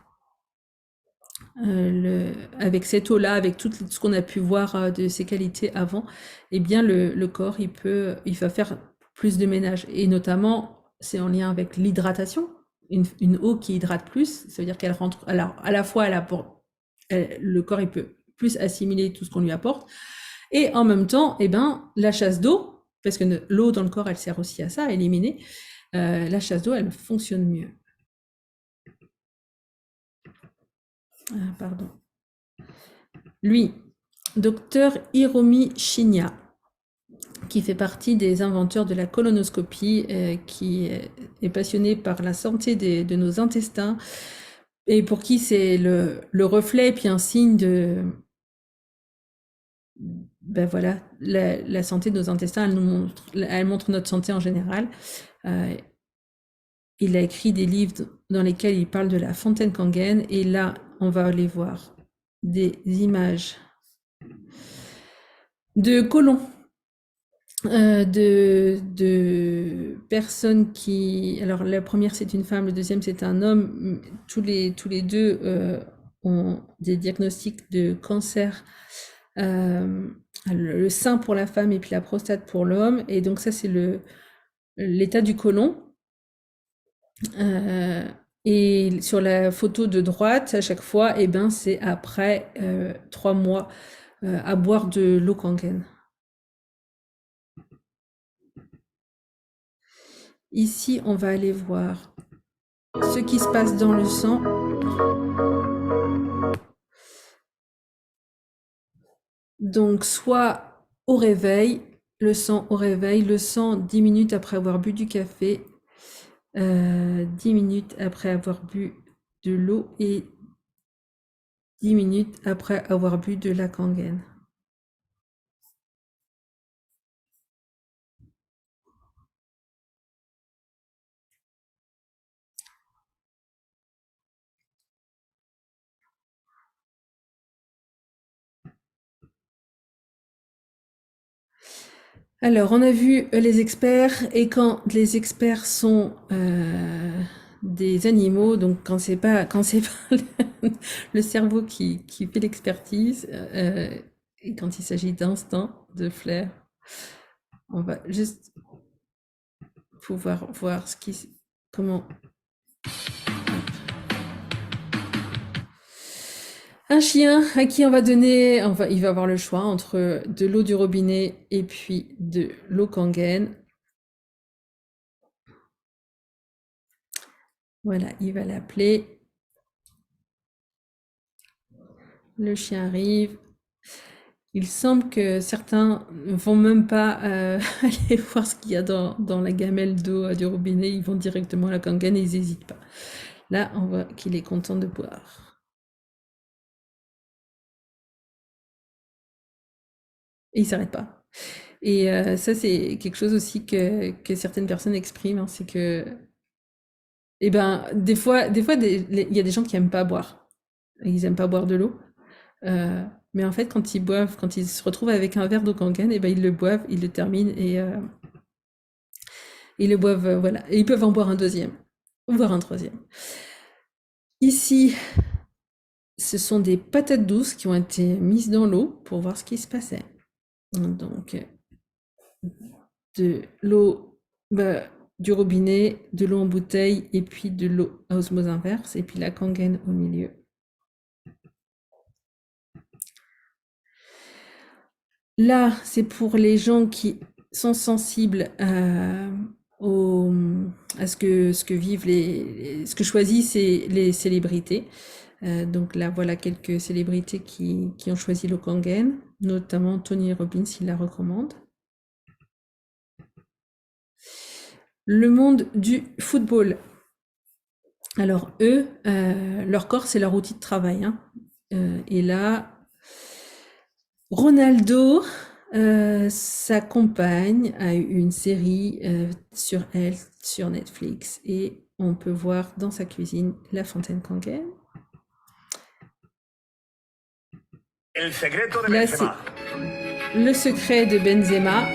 S1: avec cette eau-là, avec tout ce qu'on a pu voir de ses qualités avant, eh bien le corps il va faire plus de ménage. Et notamment, c'est en lien avec l'hydratation. Une eau qui hydrate plus, ça veut dire qu'elle rentre. Alors à la fois, le corps il peut plus assimiler tout ce qu'on lui apporte, et en même temps, eh ben la chasse d'eau, parce que l'eau dans le corps, elle sert aussi à ça, à éliminer. La chasse d'eau, elle fonctionne mieux. Pardon. Lui, docteur Hiromi Shinya, qui fait partie des inventeurs de la colonoscopie, qui est passionné par la santé de nos intestins, et pour qui c'est le reflet et puis un signe de... Ben voilà, la santé de nos intestins, elle montre notre santé en général. Il a écrit des livres dans lesquels il parle de la fontaine Kangen, et là, on va aller voir des images de colons, de personnes qui... Alors, la première, c'est une femme, le deuxième, c'est un homme. Tous les deux ont des diagnostics de cancer, le sein pour la femme et puis la prostate pour l'homme. Et donc, ça, c'est l'état du côlon. Et sur la photo de droite, à chaque fois, eh ben, c'est après 3 mois à boire de l'eau Kangen. Ici, on va aller voir ce qui se passe dans le sang. Donc, soit au réveil, le sang 10 minutes après avoir bu du café, 10 minutes après avoir bu de l'eau et 10 minutes après avoir bu de la Kangen. Alors, on a vu les experts, et quand les experts sont des animaux, donc quand c'est pas le cerveau qui fait l'expertise, et quand il s'agit d'instinct, de flair, on va juste pouvoir voir comment. Un chien à qui on va donner, il va avoir le choix entre de l'eau du robinet et puis de l'eau Kangen. Voilà, il va l'appeler. Le chien arrive. Il semble que certains ne vont même pas aller voir ce qu'il y a dans la gamelle d'eau du robinet. Ils vont directement à la Kangen et ils n'hésitent pas. Là, on voit qu'il est content de boire. Et il s'arrête pas. Et ça, c'est quelque chose aussi que certaines personnes expriment, hein, c'est que, eh ben, des fois, il y a des gens qui aiment pas boire. Ils aiment pas boire de l'eau. Mais en fait, quand ils se retrouvent avec un verre d'eau Kangen, eh ben, ils le boivent, ils le terminent et ils le boivent, voilà. Et ils peuvent en boire un deuxième, voire un troisième. Ici, ce sont des patates douces qui ont été mises dans l'eau pour voir ce qui se passait. Donc, de l'eau du robinet, de l'eau en bouteille et puis de l'eau à osmose inverse et puis la Kangen au milieu. Là, c'est pour les gens qui sont sensibles à ce que vivent ce que choisissent les célébrités. Donc là, voilà quelques célébrités qui ont choisi l'eau Kangen, notamment Tony Robbins, il la recommande. Le monde du football. Alors eux, leur corps, c'est leur outil de travail, hein. Et là, Ronaldo, sa compagne a eu une série sur elle, sur Netflix, et on peut voir dans sa cuisine la fontaine Kangen. Là, c'est le secret de Benzema.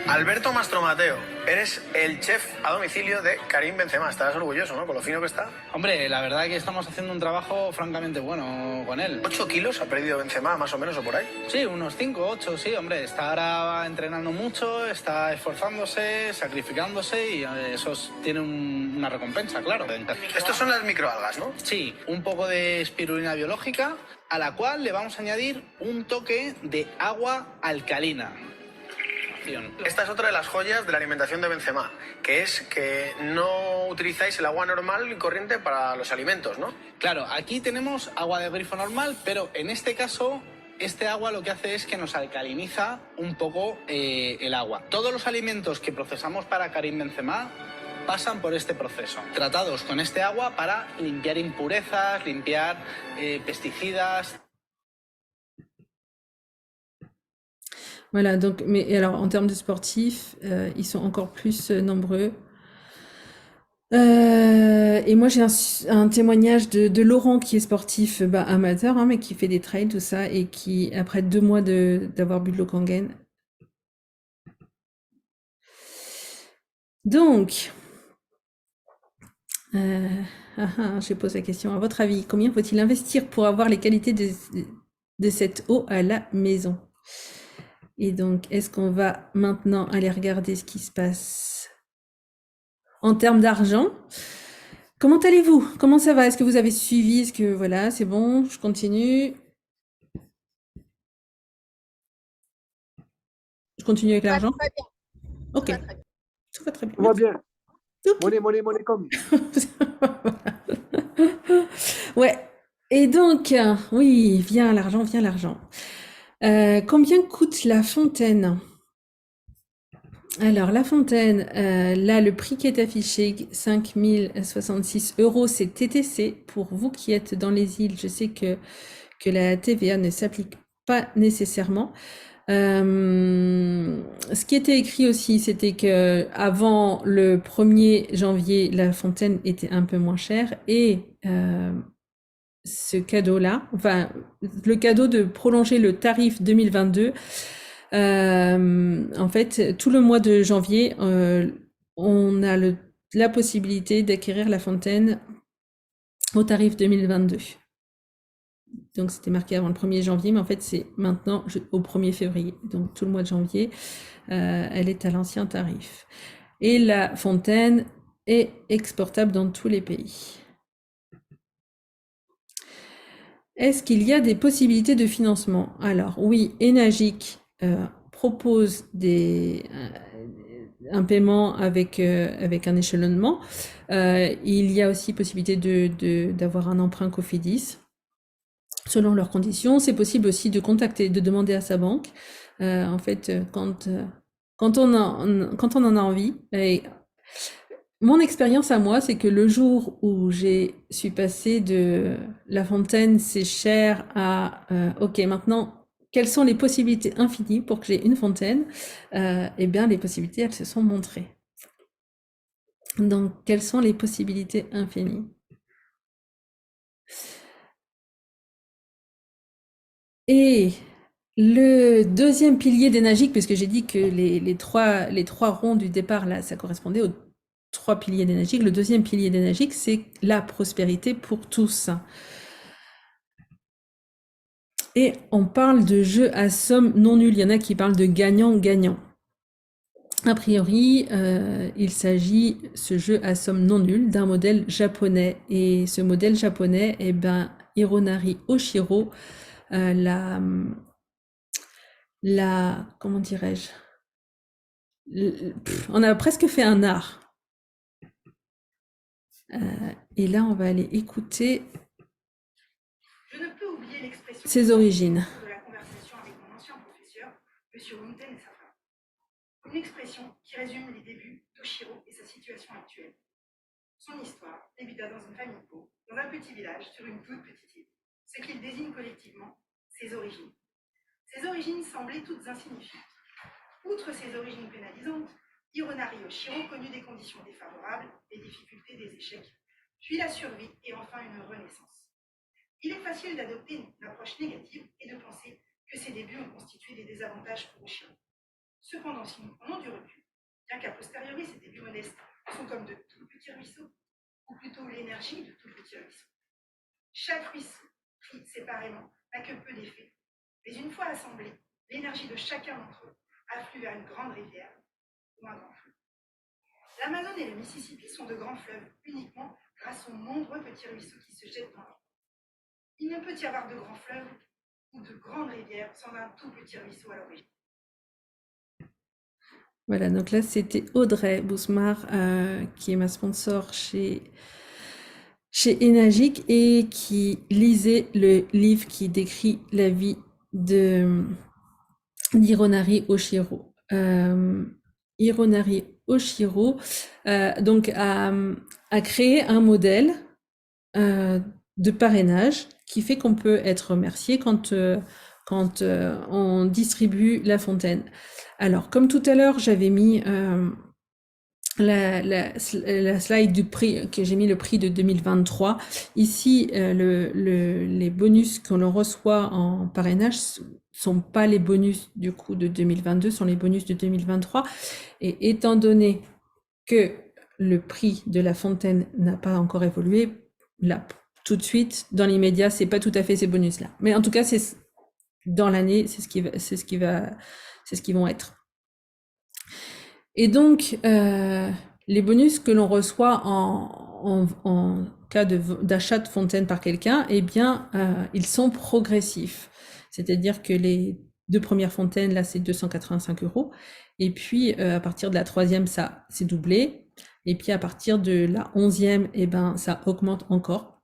S6: Alberto Mastromateo, Eres el chef a domicilio de Karim Benzema. Estarás orgulloso, ¿no? Con lo fino que está.
S7: Hombre, la verdad que estamos haciendo un trabajo francamente bueno con él.
S6: 8 kilos ha perdido Benzema, más o menos, o por ahí.
S7: Sí, unos 5, 8, sí, hombre. Está ahora entrenando mucho, está esforzándose, sacrificándose y eso tiene una recompensa, claro.
S6: Estos son las microalgas, ¿no?
S7: Sí, un poco de espirulina biológica, a la cual le vamos a añadir un toque de agua alcalina.
S6: Esta es otra de las joyas de la alimentación de Benzema, que es que no utilizáis el agua normal y corriente para los alimentos, ¿no?
S7: Claro, aquí tenemos agua de grifo normal, pero en este caso, este agua lo que hace es que nos alcaliniza un poco el agua. Todos los alimentos que procesamos para Karim Benzema pasan por este proceso, tratados con este agua para limpiar impurezas, limpiar pesticidas.
S1: Voilà, donc, mais alors en termes de sportifs, ils sont encore plus nombreux. Et moi, j'ai un témoignage de Laurent qui est sportif amateur, hein, mais qui fait des trails, tout ça, et qui, après 2 mois d'avoir bu de l'eau Kangen. Donc, je pose la question. À votre avis, combien faut-il investir pour avoir les qualités de cette eau à la maison? Et donc, est-ce qu'on va maintenant aller regarder ce qui se passe en termes d'argent? Comment allez-vous? Comment ça va? Est-ce que vous avez suivi? Est-ce que voilà, c'est bon? Je continue. Je continue avec l'argent?
S8: Très bien.
S1: Ok.
S8: Tout va très bien.
S1: Tout va très bien.
S9: Tout va bien.
S1: Ok.
S9: Money, comme.
S1: Ouais. Et donc, oui, vient l'argent, vient l'argent. Combien coûte la fontaine? Alors, la fontaine, là, le prix qui est affiché, 5 066 €, c'est TTC. Pour vous qui êtes dans les îles, je sais que la TVA ne s'applique pas nécessairement. Ce qui était écrit aussi, c'était que avant le 1er janvier, la fontaine était un peu moins chère et ce cadeau-là, enfin, le cadeau de prolonger le tarif 2022, en fait, tout le mois de janvier, on a la possibilité d'acquérir la fontaine au tarif 2022. Donc, c'était marqué avant le 1er janvier, mais en fait, c'est maintenant au 1er février. Donc, tout le mois de janvier, elle est à l'ancien tarif. Et la fontaine est exportable dans tous les pays. Est-ce qu'il y a des possibilités de financement? Alors, oui, Enagic propose un paiement avec un échelonnement. Il y a aussi possibilité d'avoir un emprunt Cofidis. Selon leurs conditions, c'est possible aussi de demander à sa banque. En fait, quand on en a envie. Et mon expérience à moi, c'est que le jour où suis passée de la fontaine, c'est cher à ok, maintenant, quelles sont les possibilités infinies pour que j'ai une fontaine? Eh bien, les possibilités, elles se sont montrées. Donc, quelles sont les possibilités infinies? Et le deuxième pilier d'Enagic, puisque j'ai dit que les trois ronds du départ, là, ça correspondait aux 3 piliers d'Enagic. Le deuxième pilier d'Enagic, c'est la prospérité pour tous. Et on parle de jeu à somme non nulle. Il y en a qui parlent de gagnant-gagnant. A priori, il s'agit, ce jeu à somme non nulle, d'un modèle japonais. Et ce modèle japonais, eh ben, Hironari Oshiro, comment dirais-je, on a presque fait un art. Et là, on va aller écouter ses origines.
S10: De la conversation avec mon ancien professeur, M. Mountain et sa femme. Une expression qui résume les débuts d'Oshiro et sa situation actuelle. Son histoire débuta dans une famille pauvre, dans un petit village sur une toute petite île. Ce qu'il désigne collectivement, ses origines. Ses origines semblaient toutes insignifiantes. Outre ses origines pénalisantes, Hironari Oshiro connut des conditions défavorables, des difficultés, des échecs, puis la survie et enfin une renaissance. Il est facile d'adopter une approche négative et de penser que ses débuts ont constitué des désavantages pour Oshiro. Cependant, si nous prenons du recul, bien qu'a posteriori, ces débits modestes sont comme de tout petits ruisseaux, ou plutôt l'énergie de tout petit ruisseau. Chaque ruisseau, pris séparément, n'a que peu d'effet, mais une fois assemblée, l'énergie de chacun d'entre eux afflue vers une grande rivière ou un grand fleuve. L'Amazone et le Mississippi sont de grands fleuves uniquement grâce aux nombreux petits ruisseaux qui se jettent dans l'eau. Il ne peut y avoir de grands fleuves ou de grandes rivières sans un tout petit ruisseau à l'origine.
S1: Voilà, donc là, c'était Audrey Bousmar, qui est ma sponsor chez Enagic et qui lisait le livre qui décrit la vie d'Hironari Oshiro. Hironari Oshiro donc a créé un modèle de parrainage qui fait qu'on peut être remercié quand on distribue la fontaine. Alors, comme tout à l'heure, j'avais mis la slide du prix, que j'ai mis le prix de 2023. Ici, les bonus que l'on reçoit en parrainage sont pas les bonus du coup de 2022, sont les bonus de 2023. Et étant donné que le prix de la fontaine n'a pas encore évolué, là, tout de suite, dans l'immédiat, c'est pas tout à fait ces bonus-là. Mais en tout cas, c'est dans l'année, c'est ce qui vont être. Et donc, les bonus que l'on reçoit en cas d'achat de fontaine par quelqu'un, eh bien, ils sont progressifs. C'est-à-dire que les 2 premières fontaines, là, c'est 285 €. Et puis, à partir de la 3e, ça c'est doublé. Et puis, à partir de la 11e, eh ben, ça augmente encore.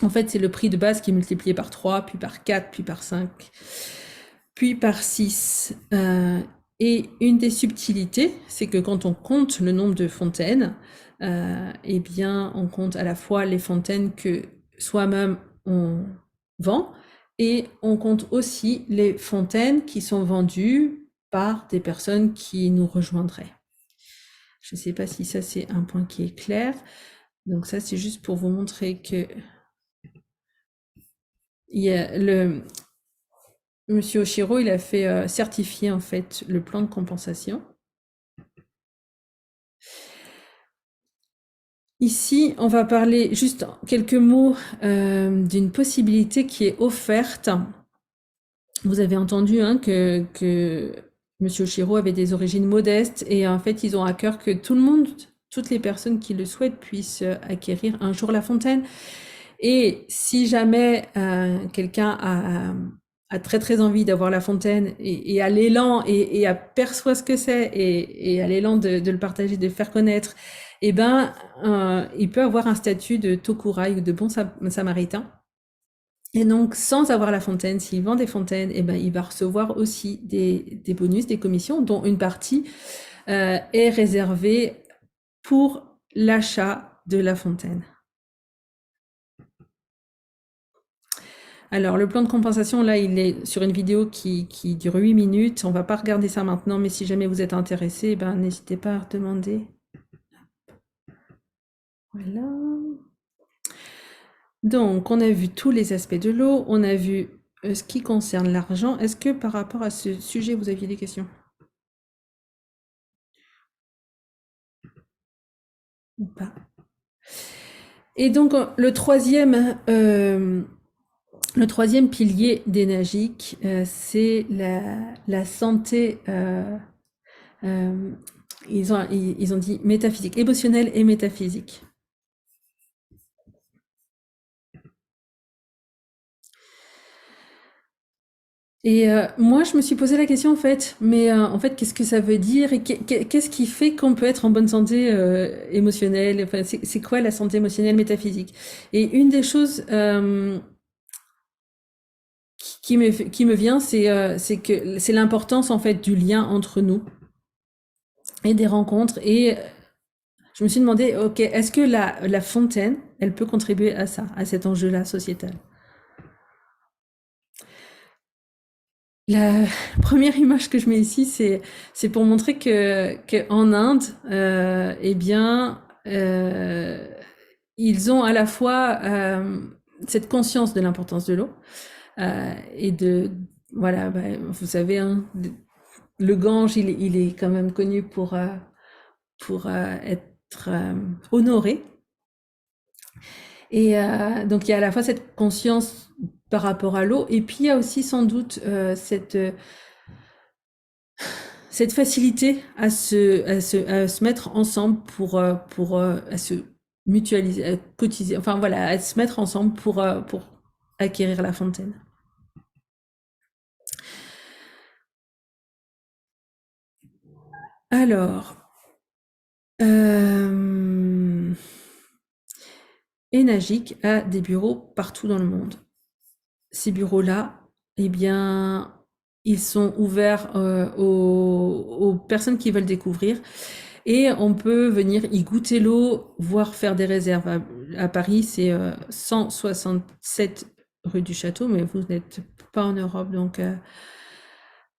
S1: En fait, c'est le prix de base qui est multiplié par 3, puis par 4, puis par 5, puis par 6. Et une des subtilités, c'est que quand on compte le nombre de fontaines, eh bien, on compte à la fois les fontaines que soi-même on vend et on compte aussi les fontaines qui sont vendues par des personnes qui nous rejoindraient. Je ne sais pas si ça, c'est un point qui est clair. Donc ça, c'est juste pour vous montrer que il y a Monsieur Oshiro, il a fait certifier en fait le plan de compensation. Ici, on va parler juste quelques mots d'une possibilité qui est offerte. Vous avez entendu que Monsieur Oshiro avait des origines modestes et en fait, ils ont à cœur que tout le monde, toutes les personnes qui le souhaitent puissent acquérir un jour la fontaine. Et si jamais quelqu'un a très très envie d'avoir la fontaine et a l'élan et aperçoit ce que c'est et a l'élan de le partager, de le faire connaître, eh ben, il peut avoir un statut de tokurai ou de bon samaritain. Et donc, sans avoir la fontaine, s'il vend des fontaines, eh ben, il va recevoir aussi des bonus, des commissions, dont une partie est réservée pour l'achat de la fontaine. Alors, le plan de compensation, là, il est sur une vidéo qui dure 8 minutes. On va pas regarder ça maintenant, mais si jamais vous êtes intéressé, ben, n'hésitez pas à demander. Voilà. Donc, on a vu tous les aspects de l'eau. On a vu ce qui concerne l'argent. Est-ce que par rapport à ce sujet, vous aviez des questions? Ou pas? Et donc, le troisième pilier d'Enagic, c'est la santé, ils ont dit métaphysique, émotionnelle et métaphysique. Et moi, je me suis posé la question en fait, mais en fait, qu'est-ce que ça veut dire et qu'est-ce qui fait qu'on peut être en bonne santé émotionnelle? Enfin, c'est quoi la santé émotionnelle métaphysique? Et une des choses qui me vient, c'est que c'est l'importance en fait du lien entre nous et des rencontres. Et je me suis demandé, ok, est-ce que la fontaine, elle peut contribuer à ça, à cet enjeu-là sociétal? La première image que je mets ici, c'est pour montrer que en Inde, eh bien, ils ont à la fois cette conscience de l'importance de l'eau et de voilà, bah, vous savez, hein, le Gange, il est quand même connu pour être honoré. Et donc il y a à la fois cette conscience par rapport à l'eau, et puis il y a aussi sans doute cette facilité à se mettre ensemble pour à se mutualiser, à cotiser, enfin voilà, à se mettre ensemble pour acquérir la fontaine. Alors, Enagic a des bureaux partout dans le monde. Ces bureaux-là, eh bien, ils sont ouverts aux personnes qui veulent découvrir, et on peut venir y goûter l'eau, voire faire des réserves. À Paris, c'est 167 rue du Château, mais vous n'êtes pas en Europe, donc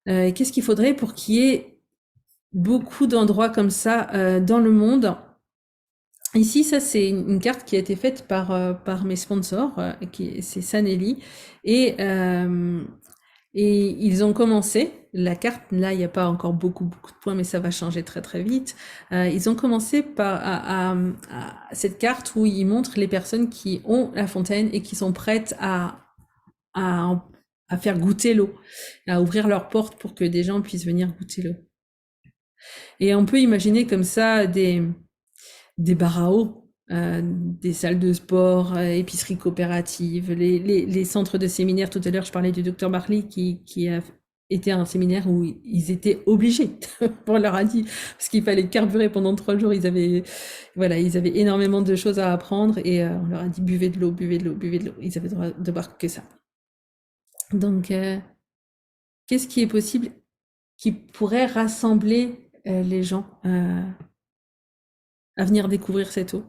S1: qu'est-ce qu'il faudrait pour qu'il y ait beaucoup d'endroits comme ça dans le monde? Ici, ça c'est une carte qui a été faite par mes sponsors, c'est Sanelli, et ils ont commencé, la carte, là il n'y a pas encore beaucoup de points, mais ça va changer très très vite. Ils ont commencé à cette carte où ils montrent les personnes qui ont la fontaine et qui sont prêtes à faire goûter l'eau, à ouvrir leurs portes pour que des gens puissent venir goûter l'eau. Et on peut imaginer comme ça des bars à eau, des salles de sport, épiceries coopératives, les centres de séminaires. Tout à l'heure, je parlais du docteur Barley qui a été à un séminaire où ils étaient obligés. On leur a dit, parce qu'il fallait carburer pendant 3 jours, ils avaient énormément de choses à apprendre, et on leur a dit buvez de l'eau, buvez de l'eau, buvez de l'eau. Ils avaient le droit de boire que ça. Donc, qu'est-ce qui est possible qui pourrait rassembler les gens à venir découvrir cette eau?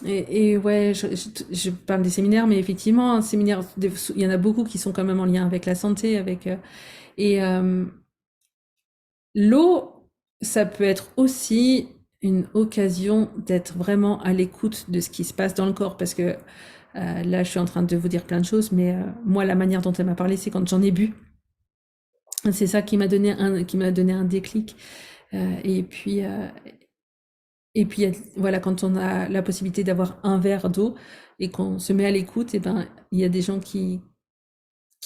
S1: Et ouais, je parle des séminaires, mais effectivement, un séminaire, il y en a beaucoup qui sont quand même en lien avec la santé, l'eau, ça peut être aussi une occasion d'être vraiment à l'écoute de ce qui se passe dans le corps, parce que là, je suis en train de vous dire plein de choses, mais moi, la manière dont elle m'a parlé, c'est quand j'en ai bu. C'est ça qui m'a donné un déclic. Et puis, voilà, quand on a la possibilité d'avoir un verre d'eau et qu'on se met à l'écoute, et ben, il y a des gens qui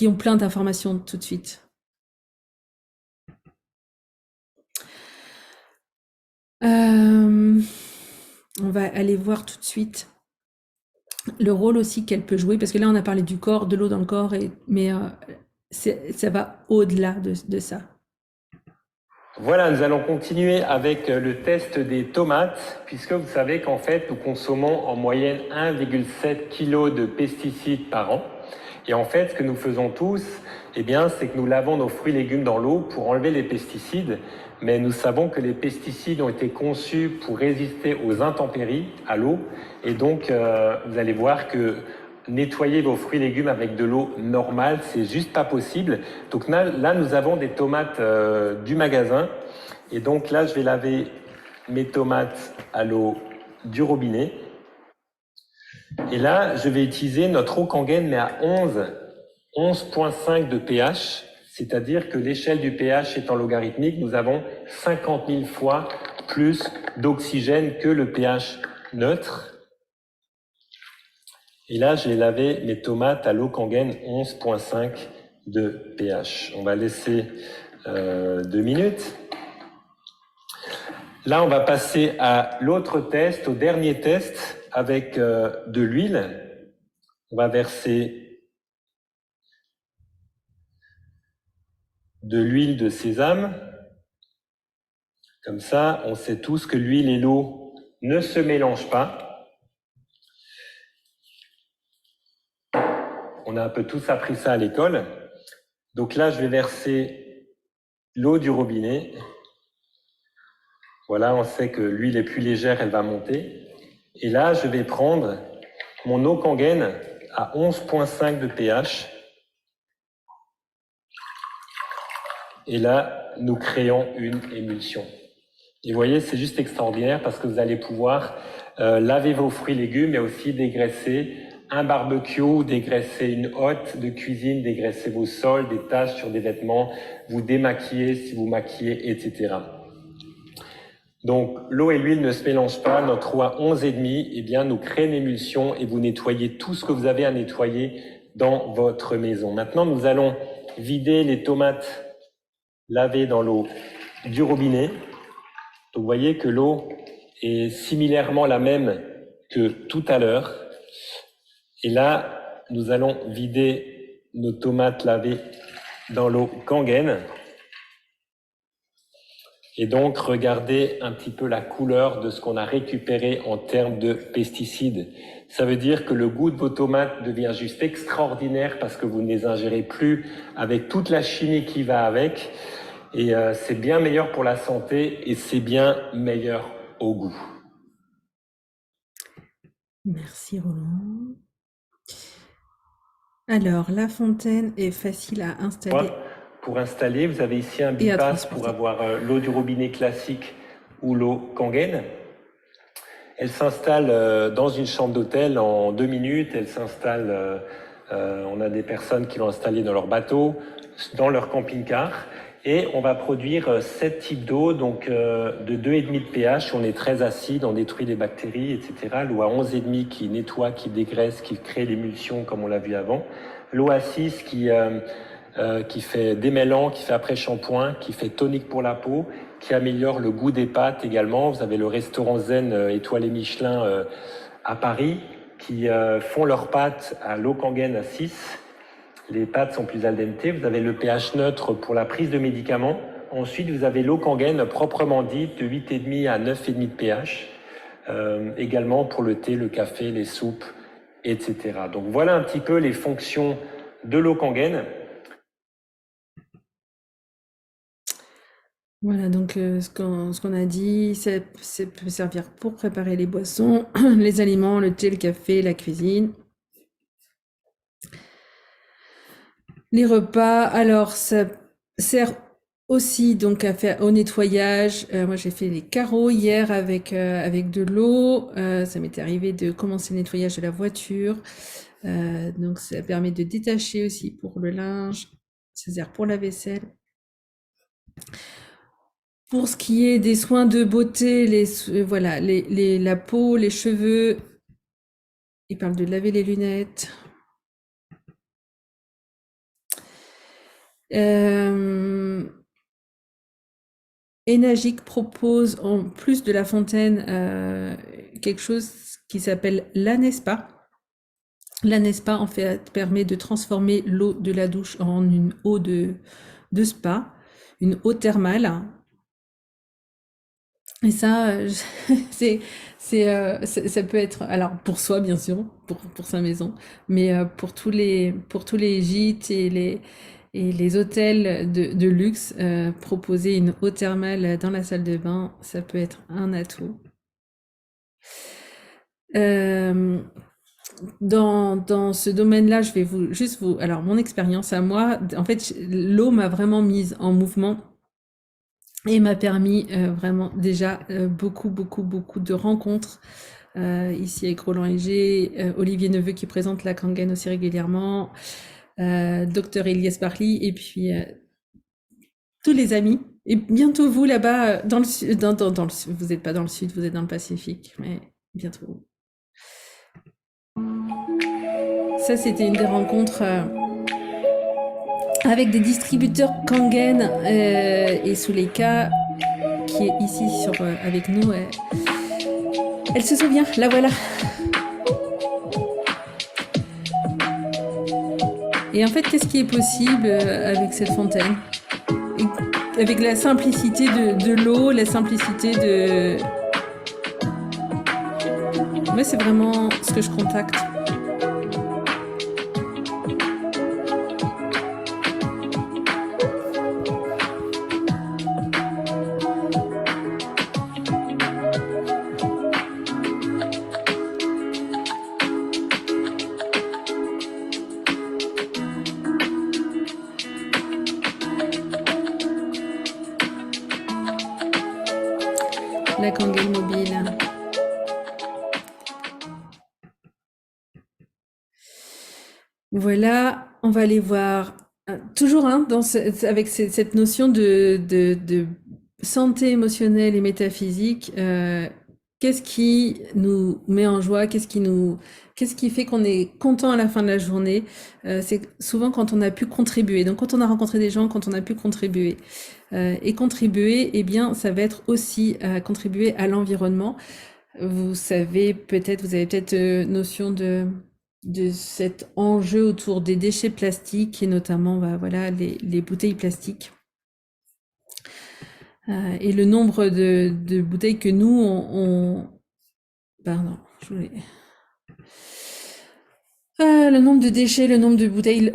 S1: ont plein d'informations tout de suite. On va aller voir tout de suite le rôle aussi qu'elle peut jouer, parce que là, on a parlé du corps, de l'eau dans le corps, mais ça va au-delà de ça.
S2: Voilà, nous allons continuer avec le test des tomates, puisque vous savez qu'en fait, nous consommons en moyenne 1,7 kg de pesticides par an. Et en fait, ce que nous faisons tous, eh bien, c'est que nous lavons nos fruits et légumes dans l'eau pour enlever les pesticides. Mais nous savons que les pesticides ont été conçus pour résister aux intempéries, à l'eau. Et donc, vous allez voir que nettoyer vos fruits et légumes avec de l'eau normale, c'est juste pas possible. Donc là, nous avons des tomates du magasin. Et donc là, je vais laver mes tomates à l'eau du robinet. Et là, je vais utiliser notre eau Kangen, mais à 11,5 de pH. C'est-à-dire que l'échelle du pH étant logarithmique, nous avons 50 000 fois plus d'oxygène que le pH neutre. Et là, j'ai lavé mes tomates à l'eau Kangen 11,5 de pH. On va laisser 2 minutes. Là, on va passer à l'autre test, au dernier test, avec de l'huile. On va verser de l'huile de sésame. Comme ça, on sait tous que l'huile et l'eau ne se mélangent pas. On a un peu tous appris ça à l'école. Donc là, je vais verser l'eau du robinet. Voilà, on sait que l'huile est plus légère, elle va monter. Et là, je vais prendre mon eau Kangen à 11,5 de pH. Et là, nous créons une émulsion. Et vous voyez, c'est juste extraordinaire parce que vous allez pouvoir laver vos fruits et légumes et aussi dégraisser un barbecue, dégraisser une hotte de cuisine, dégraisser vos sols, des taches sur des vêtements, vous démaquiller si vous maquillez, etc. Donc, l'eau et l'huile ne se mélangent pas. Notre eau à 11,5, eh bien, nous crée une émulsion et vous nettoyez tout ce que vous avez à nettoyer dans votre maison. Maintenant, nous allons vider les tomates lavées dans l'eau du robinet. Donc, vous voyez que l'eau est similairement la même que tout à l'heure. Et là, nous allons vider nos tomates lavées dans l'eau Kangen. Et donc, regardez un petit peu la couleur de ce qu'on a récupéré en termes de pesticides. Ça veut dire que le goût de vos tomates devient juste extraordinaire parce que vous ne les ingérez plus avec toute la chimie qui va avec. Et c'est bien meilleur pour la santé et c'est bien meilleur au goût.
S1: Merci Roland. Alors, la fontaine est facile à installer.
S2: Pour installer, vous avez ici un bypass pour avoir l'eau du robinet classique ou l'eau Kangen. Elle s'installe dans une chambre d'hôtel en 2 minutes. Elle s'installe, on a des personnes qui l'ont installée dans leur bateau, dans leur camping-car. Et on va produire 7 types d'eau, donc de 2,5 de pH. On est très acide, on détruit les bactéries, etc. L'eau à 11,5 qui nettoie, qui dégraisse, qui crée l'émulsion comme on l'a vu avant. L'eau à 6 qui fait démêlant, qui fait après-shampoing, qui fait tonique pour la peau, qui améliore le goût des pâtes également. Vous avez le restaurant Zen étoilé Michelin à Paris qui font leurs pâtes à l'eau Kangen à 6. Les pâtes sont plus al dente. Vous avez le pH neutre pour la prise de médicaments. Ensuite, vous avez l'eau Kangen proprement dite de 8,5 à 9,5 de pH. Également pour le thé, le café, les soupes, etc. Donc voilà un petit peu les fonctions de l'eau Kangen.
S1: Voilà, donc ce qu'on a dit, ça peut servir pour préparer les boissons, les aliments, le thé, le café, la cuisine. Les repas, alors ça sert aussi donc à faire au nettoyage. Moi j'ai fait les carreaux hier avec de l'eau. Ça m'était arrivé de commencer le nettoyage de la voiture. Donc ça permet de détacher aussi pour le linge. Ça sert pour la vaisselle. Pour ce qui est des soins de beauté, voilà, la peau, les cheveux, il parle de laver les lunettes. Enagic propose, en plus de la fontaine, quelque chose qui s'appelle l'Anespa. L'Anespa, en fait, permet de transformer l'eau de la douche en une eau de spa, une eau thermale. Et ça, ça peut être, alors pour soi bien sûr, pour sa maison, mais pour tous les gîtes et les hôtels de luxe, proposer une eau thermale dans la salle de bain, ça peut être un atout. Dans ce domaine-là, je vais alors mon expérience à moi, en fait, l'eau m'a vraiment mise en mouvement. Et m'a permis vraiment déjà beaucoup de rencontres ici avec Roland Léger, Olivier Neveu qui présente la Kangen aussi régulièrement, Dr Elias Barley et puis tous les amis. Et bientôt vous là-bas dans le sud, vous n'êtes pas dans le sud, vous êtes dans le Pacifique, mais bientôt. Ça c'était une des rencontres avec des distributeurs Kangen et Suleika qui est ici avec nous. Elle se souvient, la voilà. Et en fait, qu'est-ce qui est possible avec cette fontaine? Avec la simplicité de l'eau, la simplicité de... Moi, c'est vraiment ce que je contacte. La Kangen mobile. Voilà, on va aller voir, toujours hein, avec cette notion de santé émotionnelle et métaphysique, qu'est-ce qui nous met en joie, qu'est-ce qui fait qu'on est content à la fin de la journée? C'est souvent quand on a pu contribuer. Donc quand on a rencontré des gens, quand on a pu contribuer. Et contribuer, eh bien, ça va être aussi contribuer à l'environnement. Vous savez peut-être, vous avez peut-être notion de cet enjeu autour des déchets plastiques et notamment voilà, les bouteilles plastiques. Et le nombre de bouteilles que nous, pardon, je voulais... le nombre de déchets, le nombre de bouteilles,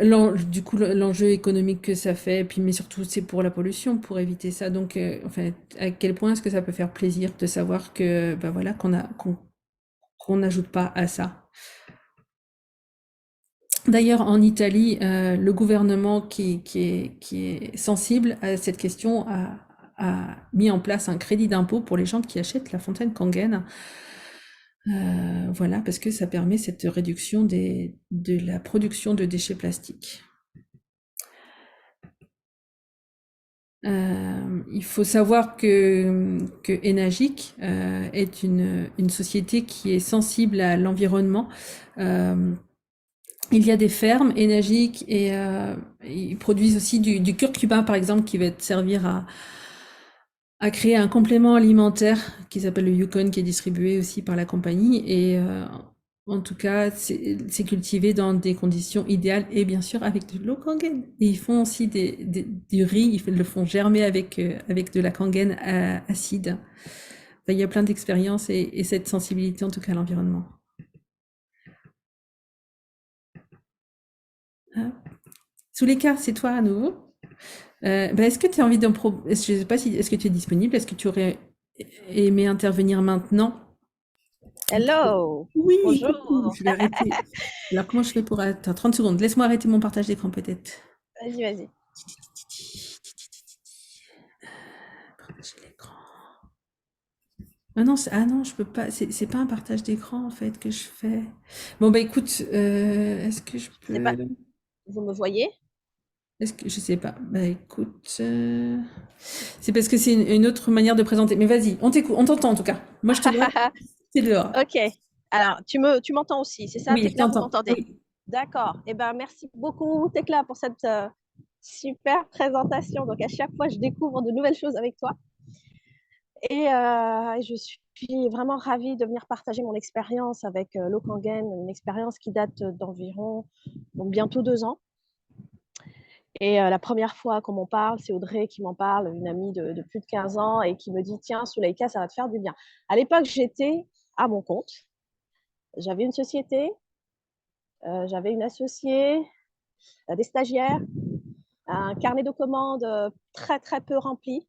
S1: du coup l'enjeu économique que ça fait, et puis mais surtout c'est pour la pollution, pour éviter ça. Donc, enfin, à quel point est-ce que ça peut faire plaisir de savoir que, bah voilà, qu'on n'ajoute pas à ça. D'ailleurs, en Italie, le gouvernement qui est sensible à cette question a mis en place un crédit d'impôt pour les gens qui achètent la fontaine Kangen. Voilà, parce que ça permet cette réduction de la production de déchets plastiques. Il faut savoir que Enagic est une société qui est sensible à l'environnement. Il y a des fermes Enagic et ils produisent aussi du curcuma, par exemple, qui va servir à créer un complément alimentaire qui s'appelle le Yukon, qui est distribué aussi par la compagnie. Et en tout cas, c'est cultivé dans des conditions idéales et bien sûr avec de l'eau Kangen. Et ils font aussi du riz, ils le font germer avec de la Kangen acide. Enfin, il y a plein d'expériences et cette sensibilité en tout cas à l'environnement. Souleka, c'est toi à nouveau. Est-ce que tu as envie je sais pas si est-ce que tu es disponible? Est-ce que tu aurais aimé intervenir maintenant?
S8: Hello.
S1: Oui,
S8: Bonjour.
S1: coucou, je vais arrêter. Alors comment je fais pour attends, 30 secondes. Laisse-moi arrêter mon partage d'écran peut-être.
S8: Vas-y, vas-y.
S1: Partager l'écran. Ah non, je peux pas. C'est pas un partage d'écran en fait que je fais. Bon bah écoute, est-ce que je peux.
S8: Vous me voyez?
S1: Est-ce que je sais pas. Bah écoute, c'est parce que c'est une autre manière de présenter. Mais vas-y, on t'écoute, on t'entend en tout cas. Moi je te vois. C'est dehors.
S8: Ok. Alors, tu m'entends aussi, c'est ça?
S1: Oui, je
S8: Tekla, vous
S1: t'entends.
S8: m'entendez?
S1: Oui.
S8: D'accord. Eh ben, merci beaucoup, Tekla, pour cette super présentation. Donc, à chaque fois, je découvre de nouvelles choses avec toi. Et je suis vraiment ravie de venir partager mon expérience avec l'eau Kangen, une expérience qui date d'environ bientôt 2 ans. Et la première fois qu'on m'en parle, c'est Audrey qui m'en parle, une amie de plus de 15 ans, et qui me dit, tiens, Soulaïka, ça va te faire du bien. À l'époque, j'étais à mon compte. J'avais une société, j'avais une associée, des stagiaires, un carnet de commandes très, très peu rempli,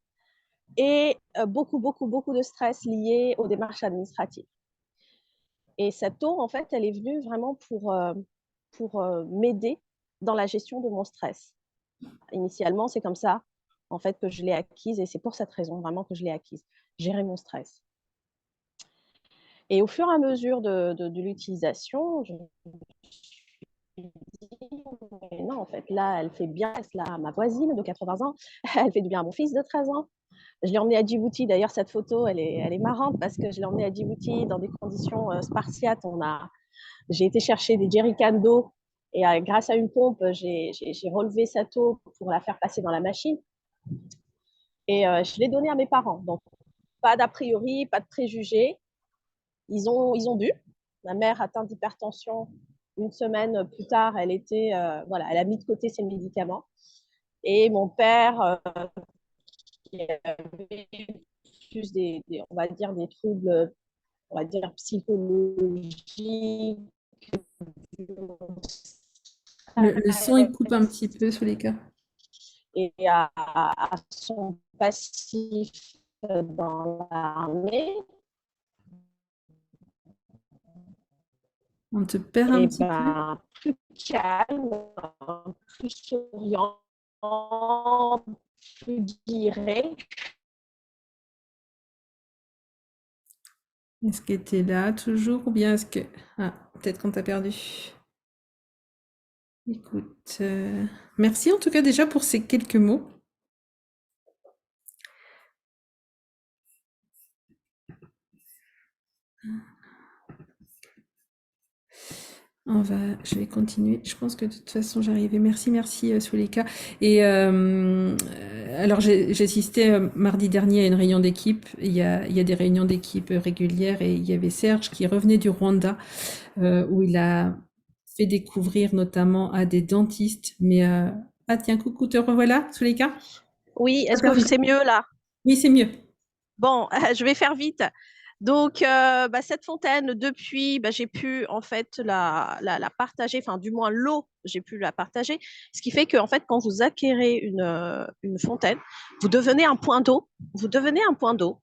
S8: et beaucoup, beaucoup, beaucoup de stress lié aux démarches administratives. Et cette eau, en fait, elle est venue vraiment pour m'aider dans la gestion de mon stress. Initialement, c'est comme ça, en fait, que je l'ai acquise, et c'est pour cette raison vraiment que je l'ai acquise, gérer mon stress. Et au fur et à mesure de l'utilisation, je me suis dit, mais non, en fait, là, elle fait bien là, à ma voisine de 80 ans, elle fait du bien à mon fils de 13 ans. Je l'ai emmené à Djibouti, d'ailleurs, cette photo, elle est marrante parce que je l'ai emmené à Djibouti dans des conditions spartiates. J'ai été chercher des jerrycans d'eau et grâce à une pompe, j'ai relevé cette eau pour la faire passer dans la machine. Et je l'ai donnée à mes parents. Donc, pas d'a priori, pas de préjugés. Ils ont bu. Ma mère atteinte d'hypertension. Une semaine plus tard, elle a mis de côté ses médicaments. Et mon père, qui avait plus on va dire, des troubles, on va dire, psychologiques.
S1: Le son, il coupe un petit peu sous les cas.
S8: Et à son passif dans l'armée.
S1: On te perd un petit peu.
S8: Plus calme, plus souriant, plus guiré.
S1: Est-ce que tu es là toujours ou bien est-ce que... Ah, peut-être qu'on t'a perdu. Écoute, merci en tout cas déjà pour ces quelques mots. Je vais continuer. Je pense que de toute façon, j'arrivais. Merci, Souleka. Et alors, j'ai assisté mardi dernier à une réunion d'équipe. Il y a des réunions d'équipe régulières et il y avait Serge qui revenait du Rwanda, où il a fait découvrir notamment à des dentistes. Ah tiens, coucou, te revoilà, Souleka?
S8: Oui, est-ce que c'est mieux là?
S1: Oui, c'est mieux.
S8: Bon, je vais faire vite. Donc, cette fontaine, depuis, j'ai pu en fait la partager, enfin du moins l'eau, j'ai pu la partager. Ce qui fait que en fait, quand vous acquérez une fontaine, vous devenez un point d'eau. Vous devenez un point d'eau.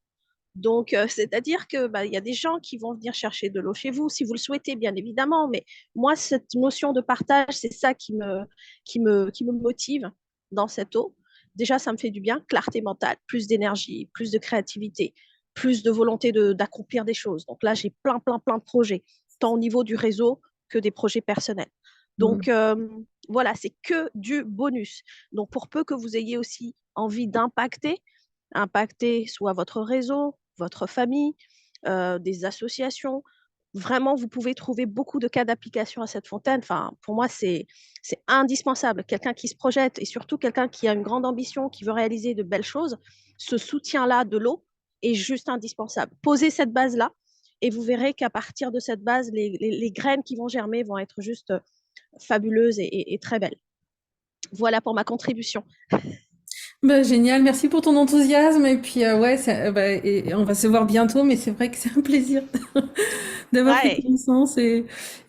S8: Donc, c'est-à-dire que il y a des gens qui vont venir chercher de l'eau chez vous, si vous le souhaitez, bien évidemment. Mais moi, cette notion de partage, c'est ça qui me motive dans cette eau. Déjà, ça me fait du bien, clarté mentale, plus d'énergie, plus de créativité, plus de volonté d'accomplir des choses. Donc là, j'ai plein de projets, tant au niveau du réseau que des projets personnels. Donc, voilà, c'est que du bonus. Donc, pour peu que vous ayez aussi envie impacter soit votre réseau, votre famille, des associations. Vraiment, vous pouvez trouver beaucoup de cas d'application à cette fontaine. Enfin, pour moi, c'est indispensable. Quelqu'un qui se projette et surtout quelqu'un qui a une grande ambition, qui veut réaliser de belles choses, ce soutien-là de l'eau est juste indispensable. Posez cette base-là et vous verrez qu'à partir de cette base, les graines qui vont germer vont être juste fabuleuses et très belles. Voilà pour ma contribution.
S1: Génial, merci pour ton enthousiasme. Et puis, ouais, et on va se voir bientôt, mais c'est vrai que c'est un plaisir d'avoir fait
S8: Ouais,
S1: connaissance et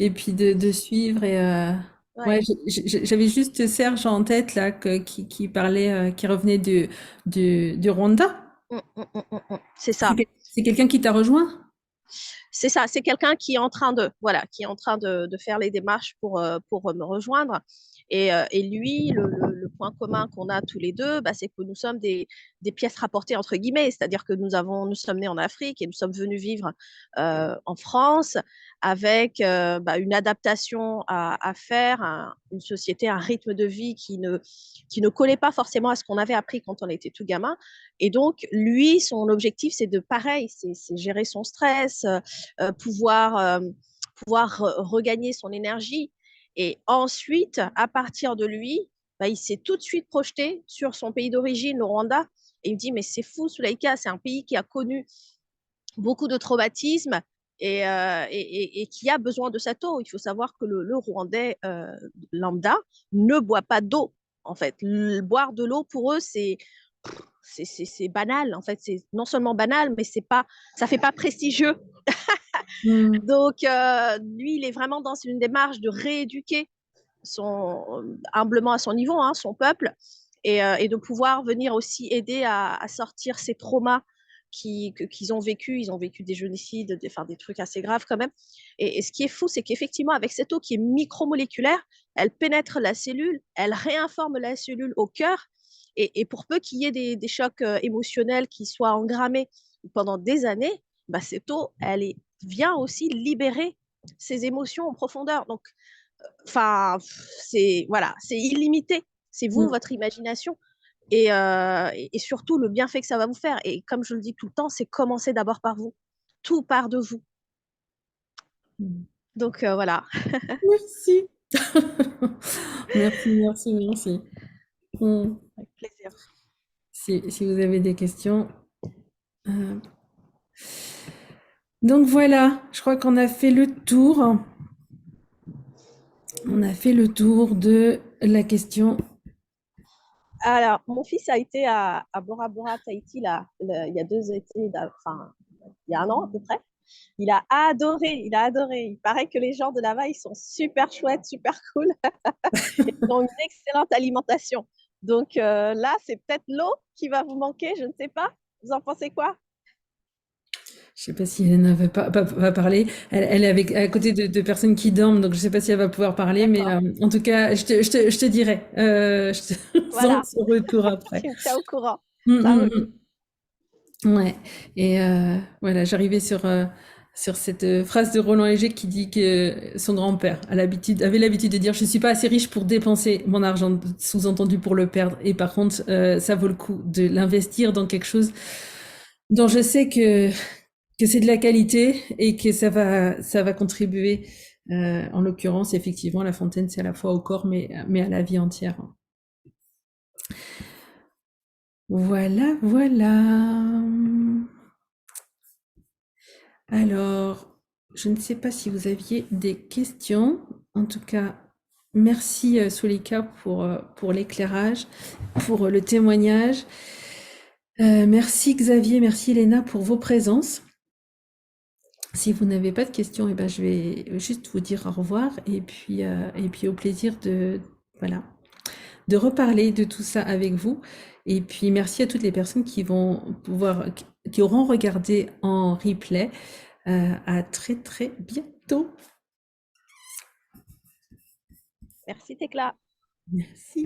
S1: puis de suivre. Ouais,
S8: ouais.
S1: j'avais juste Serge en tête, là, qui parlait, qui revenait du Rwanda.
S8: C'est ça.
S1: C'est quelqu'un qui t'a rejoint?
S8: C'est ça, c'est quelqu'un qui est en train de faire les démarches pour me rejoindre. Et lui, le point commun qu'on a tous les deux, c'est que nous sommes des pièces rapportées entre guillemets, c'est-à-dire que nous sommes nés en Afrique et nous sommes venus vivre en France avec une adaptation à faire, une société, un rythme de vie qui ne collait pas forcément à ce qu'on avait appris quand on était tout gamin. Et donc, lui, son objectif, c'est c'est gérer son stress, pouvoir regagner son énergie. Et ensuite, à partir de lui, il s'est tout de suite projeté sur son pays d'origine, le Rwanda. Et il me dit, mais c'est fou, Soulaïka, c'est un pays qui a connu beaucoup de traumatismes et qui a besoin de cette eau. Il faut savoir que le Rwandais lambda ne boit pas d'eau. En fait, boire de l'eau pour eux, c'est banal. En fait, c'est non seulement banal, mais ça fait pas prestigieux. Donc, lui, il est vraiment dans une démarche de rééduquer humblement à son niveau, son peuple, et de pouvoir venir aussi aider à sortir ces traumas qu'ils ont vécu. Ils ont vécu des génocides, des trucs assez graves quand même. Et ce qui est fou, c'est qu'effectivement, avec cette eau qui est micromoléculaire, elle pénètre la cellule, elle réinforme la cellule au cœur. Et pour peu qu'il y ait des chocs émotionnels qui soient engrammés pendant des années, cette eau, vient aussi libérer ces émotions en profondeur. Donc, enfin, c'est illimité. C'est vous, votre imagination. Et surtout, le bienfait que ça va vous faire. Et comme je le dis tout le temps, c'est commencer d'abord par vous. Tout part de vous. Donc, voilà.
S1: Merci. Merci.
S8: Avec plaisir.
S1: Si vous avez des questions. Donc voilà, je crois qu'on a fait le tour. On a fait le tour de la question.
S8: Alors, mon fils a été à Bora Bora, Tahiti, il y a 2 étés, enfin, il y a 1 an à peu près. Il a adoré. Il paraît que les gens de là-bas, ils sont super chouettes, super cool. Ils ont une excellente alimentation. Donc là, c'est peut-être l'eau qui va vous manquer, je ne sais pas. Vous en pensez quoi?
S1: Je sais pas si Elena va parler. Elle est à côté de personnes qui dorment, donc je sais pas si elle va pouvoir parler, mais en tout cas, je te dirai
S8: Voilà.
S1: son retour après.
S8: Tu me tiens au courant.
S1: Ouais. Et voilà, j'arrivais sur sur cette phrase de Roland Léger qui dit que son grand-père avait l'habitude de dire « Je suis pas assez riche pour dépenser mon argent, sous-entendu pour le perdre. Et par contre, ça vaut le coup de l'investir dans quelque chose dont je sais que c'est de la qualité et que ça va contribuer, en l'occurrence, effectivement, la fontaine, c'est à la fois au corps, mais à la vie entière. Voilà, voilà. Alors, je ne sais pas si vous aviez des questions. En tout cas, merci Sulika pour l'éclairage, pour le témoignage. Merci Xavier, merci Elena pour vos présences. Si vous n'avez pas de questions, eh ben, je vais juste vous dire au revoir et puis au plaisir de reparler de tout ça avec vous. Et puis merci à toutes les personnes qui auront regardé en replay. À très très bientôt.
S8: Merci Tekla.
S1: Merci.